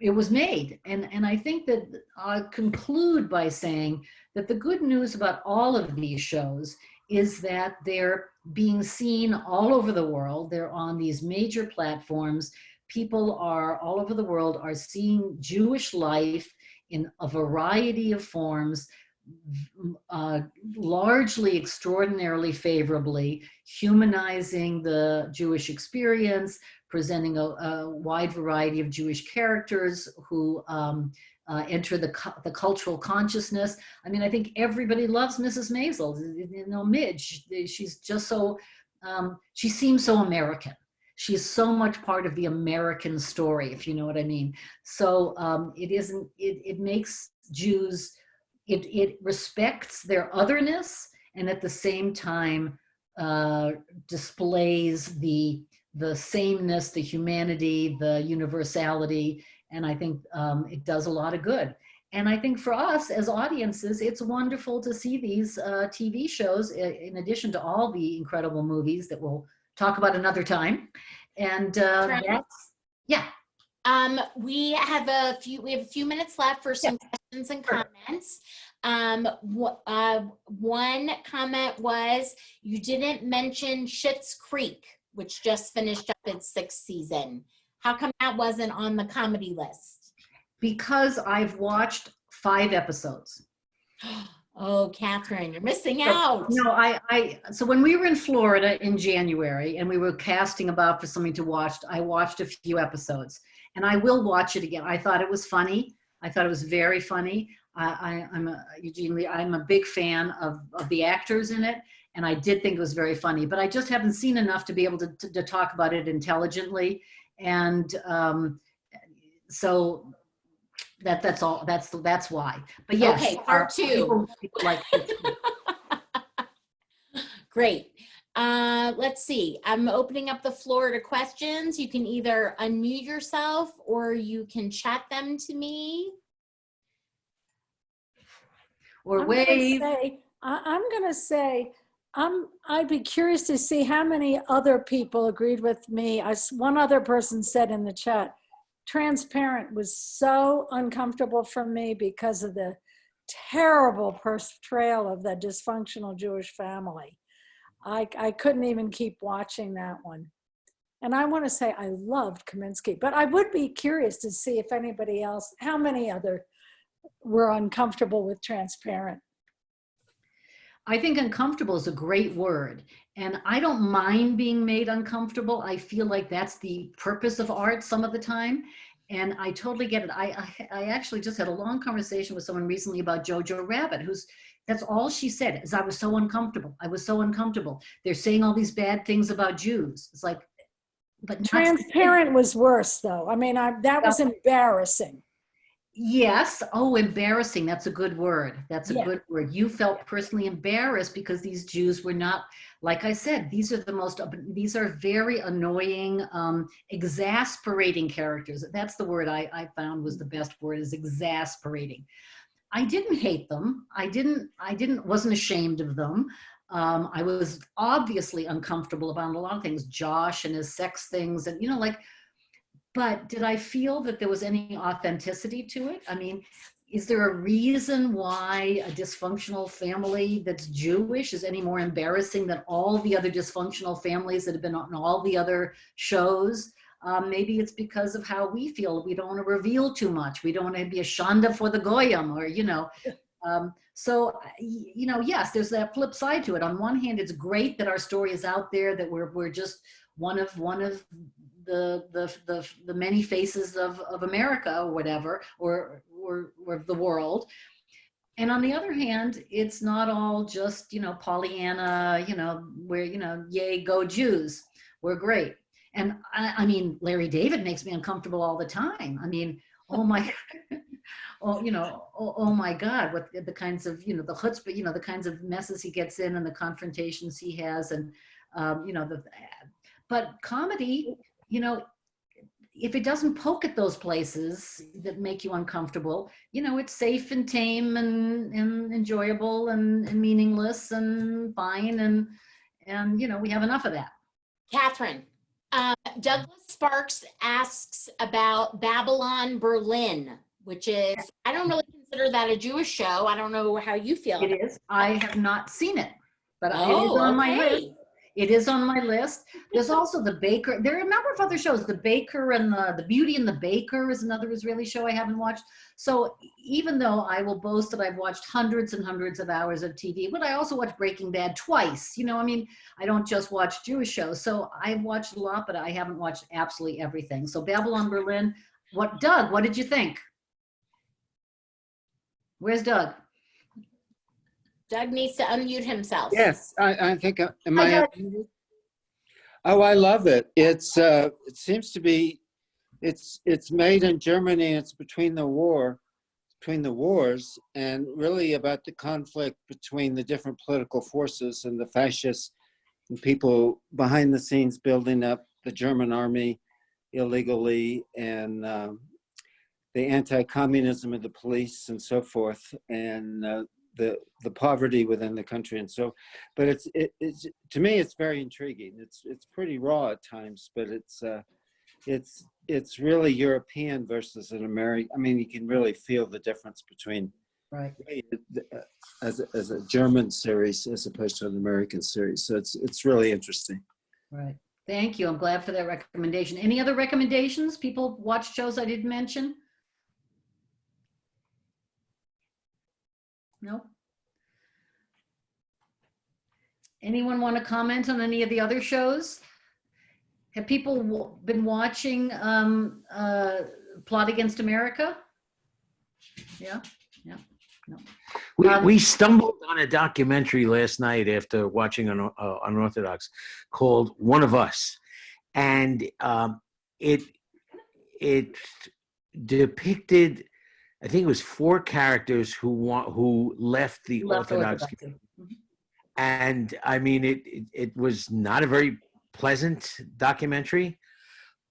it was made. And I think that I conclude by saying that the good news about all of these shows is that they're being seen all over the world. They're on these major platforms. People all over the world are seeing Jewish life in a variety of forms, largely extraordinarily favorably, humanizing the Jewish experience, presenting a wide variety of Jewish characters who enter the cultural consciousness. I mean, I think everybody loves Mrs. Maisel. Midge, she's just so, she seems so American. She's so much part of the American story, if you know what I mean. So it makes Jews, it respects their otherness, and at the same time displays the sameness, the humanity, the universality, and I think it does a lot of good. And I think for us as audiences, it's wonderful to see these TV shows in addition to all the incredible movies that we'll talk about another time. And that's, yeah. We have a few minutes left for some questions and comments. One comment was, you didn't mention Schitt's Creek, which just finished up its 6th season. How come that wasn't on the comedy list? Because I've watched 5 episodes. Oh, Kathryn, you're missing out. No, so when we were in Florida in January and we were casting about for something to watch, I watched a few episodes, and I will watch it again. I thought it was funny. I thought it was very funny. I'm a big fan of the actors in it, and I did think it was very funny, but I just haven't seen enough to be able to talk about it intelligently. And so that's all. That's why. But yes, Okay, part two. People like it. Great. Let's see. I'm opening up the floor to questions. You can either unmute yourself or you can chat them to me. Or wave. I'm going to say, I'd be curious to see how many other people agreed with me. One other person said in the chat, Transparent was so uncomfortable for me because of the terrible portrayal of the dysfunctional Jewish family. I couldn't even keep watching that one. And I want to say I loved Kaminski, but I would be curious to see if anybody else, how many other were uncomfortable with Transparent. I think uncomfortable is a great word. And I don't mind being made uncomfortable. I feel like that's the purpose of art some of the time. And I totally get it. I actually just had a long conversation with someone recently about Jojo Rabbit, that's all she said is, I was so uncomfortable. I was so uncomfortable. They're saying all these bad things about Jews. It's like, but Transparent was worse though. I mean, that was embarrassing. Yes. Oh, embarrassing. That's a good word. That's a good word. You felt personally embarrassed because these Jews were not, like I said, these are very annoying, exasperating characters. That's the word I found was the best word, is exasperating. I didn't hate them. Wasn't ashamed of them. I was obviously uncomfortable about a lot of things, Josh and his sex things, and but did I feel that there was any authenticity to it? I mean, is there a reason why a dysfunctional family that's Jewish is any more embarrassing than all the other dysfunctional families that have been on all the other shows? Maybe it's because of how we feel. We don't want to reveal too much. We don't want to be a shanda for the goyim, or yes, there's that flip side to it. On one hand, it's great that our story is out there, that we're just one of the many faces of America, or whatever, or the world. And on the other hand, it's not all just Pollyanna. Yay, go Jews, we're great. And I mean, Larry David makes me uncomfortable all the time. I mean, oh my, oh my God, what the kinds of, the chutzpah, the kinds of messes he gets in and the confrontations he has, and but comedy, if it doesn't poke at those places that make you uncomfortable, it's safe and tame and enjoyable and meaningless and fine, and we have enough of that. Kathryn. Douglas Sparks asks about Babylon Berlin, which is, I don't really consider that a Jewish show. I don't know how you feel. It is. I have not seen it, but it is on my list. It is on my list. There's also The Baker. There are a number of other shows. The Baker and the Beauty and the Baker is another Israeli show I haven't watched. So even though I will boast that I've watched hundreds and hundreds of hours of TV, but I also watched Breaking Bad twice. I don't just watch Jewish shows. So I've watched a lot, but I haven't watched absolutely everything. So Babylon Berlin. Doug, what did you think? Where's Doug? Doug needs to unmute himself. Yes, I think, am I unmuted? Oh, I love it. It seems to be, it's made in Germany. It's between the wars, and really about the conflict between the different political forces and the fascists and people behind the scenes building up the German army illegally, and the anti-communism of the police and so forth, and the poverty within the country. And so, but it's to me, it's very intriguing. It's pretty raw at times, but it's really European versus an American. I mean, you can really feel the difference between as a German series as opposed to an American series. So it's really interesting. Right. Thank you. I'm glad for that recommendation. Any other recommendations? People watch shows I didn't mention? No? Anyone want to comment on any of the other shows? Have people been watching Plot Against America? Yeah, yeah, no. We stumbled on a documentary last night after watching Unorthodox called One of Us. And it depicted, I think it was 4 characters who left the Left Orthodox, Orthodoxy. Mhm. and I mean it was not a very pleasant documentary,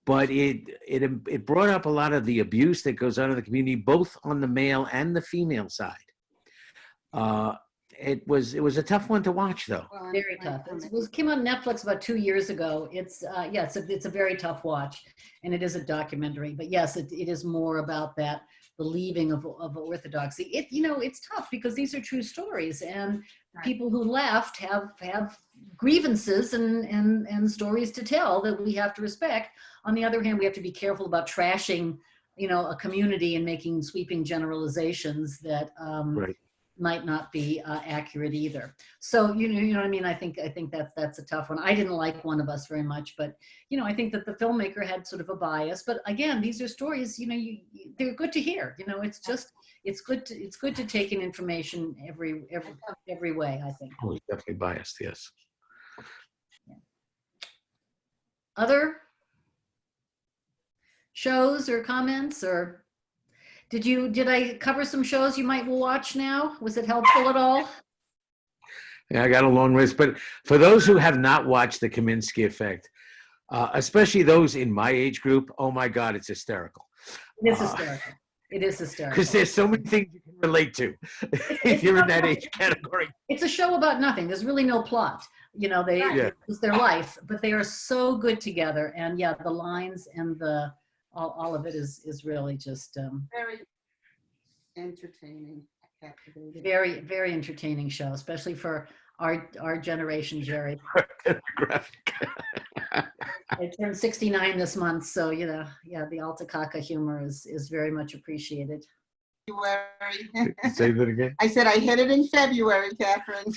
but it brought up a lot of the abuse that goes on in the community, both on the male and the female side. It was a tough one to watch, though. Very tough. It came on Netflix about 2 years ago. It's it's a very tough watch, and it is a documentary. But yes, it is more about that, the leaving of Orthodoxy. It's tough because these are true stories, and people who left have grievances and stories to tell that we have to respect. On the other hand, we have to be careful about trashing, a community and making sweeping generalizations that Right. might not be accurate either. So you know what I mean. I think that's a tough one. I didn't like One of Us very much, but I think that the filmmaker had sort of a bias. But again, these are stories. They're good to hear. It's good to take in information every way. I think. Oh, he's definitely biased. Yes. Other shows or comments, or did I cover some shows you might watch now? Was it helpful at all? Yeah, I got a long list, but for those who have not watched The Kaminski Effect, especially those in my age group, oh my God, it's hysterical. It is hysterical. It is hysterical. Because there's so many things you can relate to if you're in that age category. It's a show about nothing. There's really no plot. It's their life, but they are so good together. And yeah, the lines and all of it is really just Very entertaining, captivating. very, very entertaining show, especially for our generation, Jerry. Graphic. I turned 69 this month, so the Alta Caca humor is very much appreciated. February. Say that again. I said I hit it in February, Kathryn.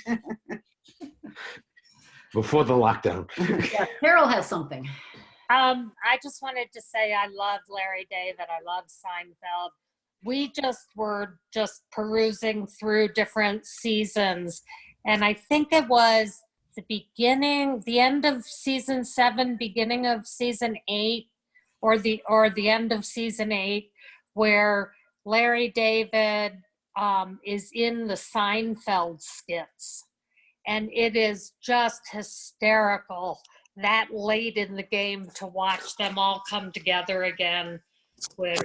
Before the lockdown. Yeah, Carol has something. I just wanted to say I love Larry David. I love Seinfeld. We were perusing through different seasons, and I think it was the end of season 7, beginning of season 8, or the end of season 8, where Larry David is in the Seinfeld skits, and it is just hysterical that late in the game to watch them all come together again with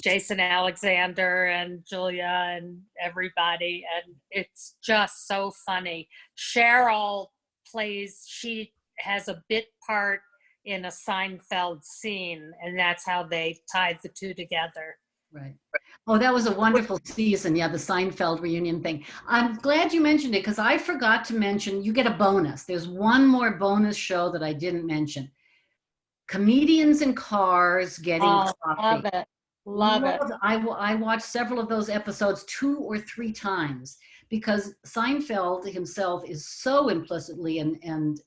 Jason Alexander and Julia and everybody, and it's just so funny. Cheryl she has a bit part in a Seinfeld scene, and that's how they tied the two together. Right. Oh, that was a wonderful season. Yeah, the Seinfeld reunion thing. I'm glad you mentioned it because I forgot to mention, you get a bonus. There's one more bonus show that I didn't mention. Comedians in Cars Getting Coffee. Love it. I watched several of those episodes 2 or 3 times because Seinfeld himself is so implicitly and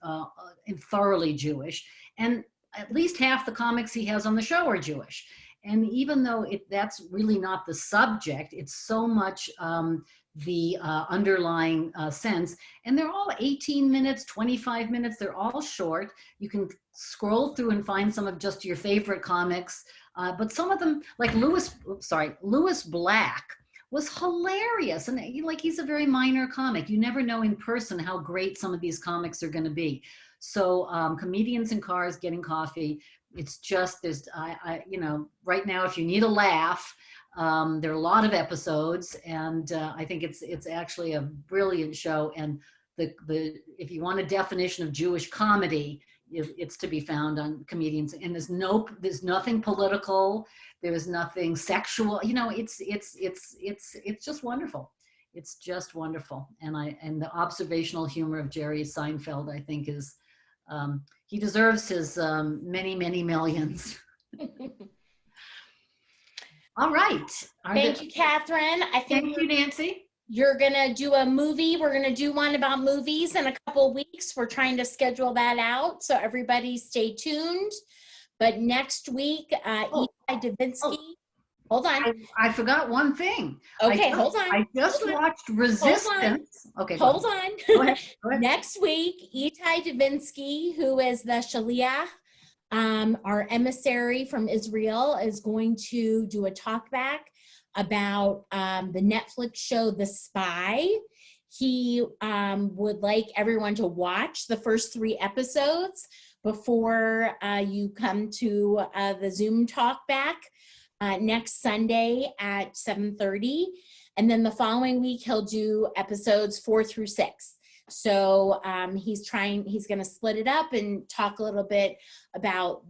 thoroughly Jewish, and at least half the comics he has on the show are Jewish. And even though that's really not the subject, it's so much the underlying sense. And they're all 18 minutes, 25 minutes. They're all short. You can scroll through and find some of just your favorite comics. But some of them, like Louis Black, was hilarious. And he's a very minor comic. You never know in person how great some of these comics are going to be. So Comedians in Cars Getting Coffee. It's just right now, if you need a laugh, there are a lot of episodes, and I think it's actually a brilliant show. And if you want a definition of Jewish comedy, it's to be found on Comedians. And there's nothing political, there is nothing sexual. It's just wonderful. It's just wonderful. And the observational humor of Jerry Seinfeld, I think, is. He deserves his many, many millions. All right. Thank you, Kathryn. Thank you, Nancy. You're going to do a movie. We're going to do one about movies in a couple of weeks. We're trying to schedule that out, so everybody stay tuned. But next week, Eli Davinsky. Hold on. I forgot one thing. Okay, hold on. I just watched Resistance. Okay. Hold on. Go ahead. Next week, Itai Davinsky, who is the Shaliach Our emissary from Israel is going to do a talk back about the Netflix show The Spy. He would like everyone to watch the first 3 episodes before you come to the Zoom talk back next Sunday at 7:30. And then the following week, he'll do episodes 4 through 6. So he's going to split it up and talk a little bit about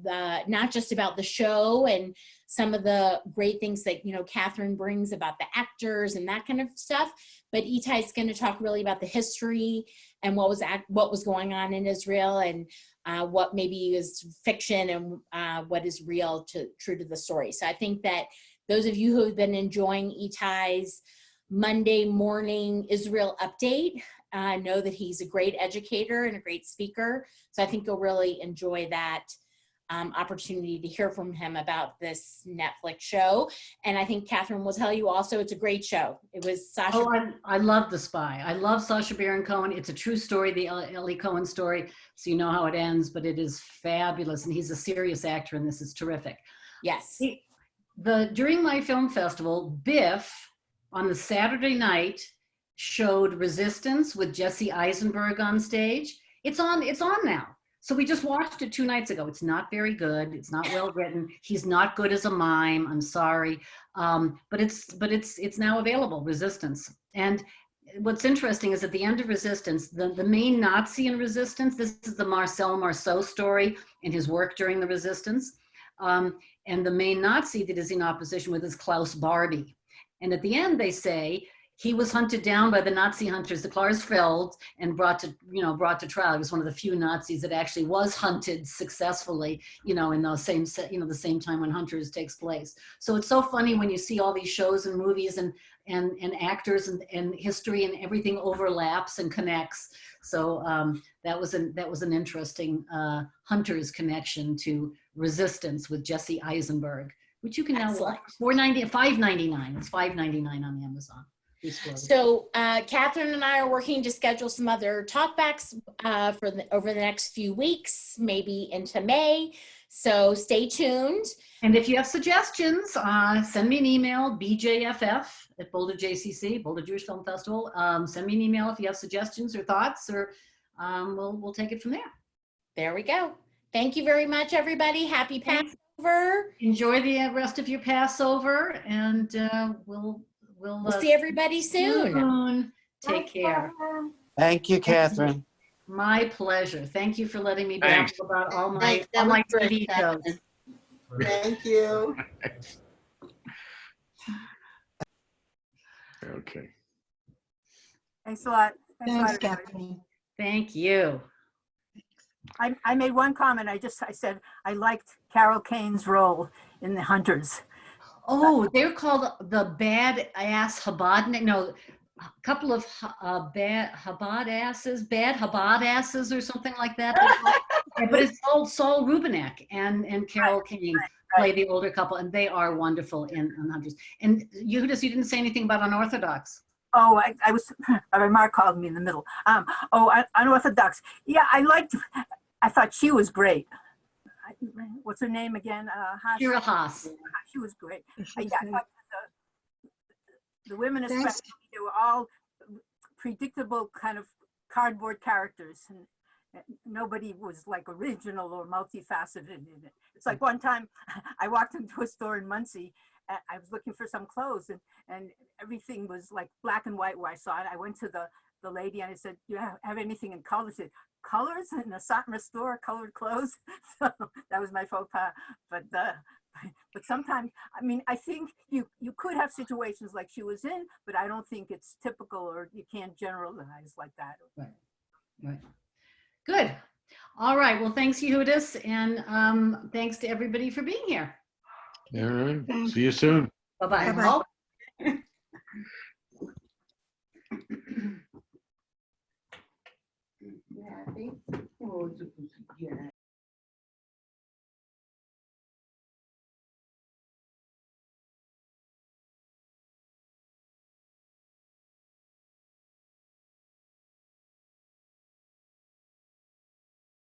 not just about the show and some of the great things that, Kathryn brings about the actors and that kind of stuff. But Itai's going to talk really about the history and what was going on in Israel and what maybe is fiction and what is real true to the story. So I think that those of you who have been enjoying Itai's Monday morning Israel update know that he's a great educator and a great speaker. So I think you'll really enjoy that opportunity to hear from him about this Netflix show. And I think Kathryn will tell you also it's a great show. It was Sacha. Oh, I love The Spy. I love Sacha Baron Cohen. It's a true story, the Ellie Cohen story. So you know how it ends, but it is fabulous. And he's a serious actor, and this is terrific. Yes. During my film festival, Biff on the Saturday night showed Resistance with Jesse Eisenberg on stage. It's on now. So we just watched it 2 nights ago. It's not very good. It's not well written. He's not good as a mime. I'm sorry, but it's now available. Resistance. And what's interesting is at the end of Resistance, the main Nazi in Resistance. This is the Marcel Marceau story and his work during the Resistance. And the main Nazi that is in opposition with is Klaus Barbie. And at the end, they say he was hunted down by the Nazi hunters, the Klarsfeld, and brought to trial. He was one of the few Nazis that actually was hunted successfully, in the same time when Hunters takes place. So it's so funny when you see all these shows and movies and actors and history and everything overlaps and connects. So that was an interesting Hunters connection to Resistance with Jesse Eisenberg, which you can now watch. $5.99. It's $5.99 on Amazon. So Kathryn and I are working to schedule some other talkbacks over the next few weeks, maybe into May. So stay tuned. And if you have suggestions, send me an email, bjff at Boulder JCC, Boulder Jewish Film Festival. Send me an email if you have suggestions or thoughts, or we'll take it from there. There we go. Thank you very much, everybody. Happy Passover. Enjoy the rest of your Passover, and we'll see everybody soon. Take care. Thank you, Kathryn. My pleasure. Thank you for letting me babble about all my TV shows. Thank you. Okay. Thanks a lot. Thanks, Kathryn. Thank you. I made one comment. I said I liked Carol Kane's role in The Hunters. Oh, they're called the bad ass Chabad. No, a couple of bad Chabad asses or something like that. But it's called Saul Rubinek and Carol Kane play the older couple, and they are wonderful in Hunters. And you didn't say anything about Unorthodox. Oh, I was. Mark called me in the middle. Unorthodox. Yeah, I thought she was great. What's her name again? Shira Haas. She was great. The women especially, they were all predictable kind of cardboard characters, and nobody was like original or multifaceted in it. It's like one time I walked into a store in Muncie. I was looking for some clothes, and everything was like black and white where I saw it. I went to the lady and I said, "Do you have anything in color?" She said, "Colors in a Satmar store, colored clothes." So that was my faux pas. But sometimes, I think you could have situations like she was in, but I don't think it's typical, or you can't generalize like that. Right. Good. All right. Well, thanks, Yehudis, and thanks to everybody for being here. All right. See you soon. Bye-bye. Bye-bye. You happy? Oh,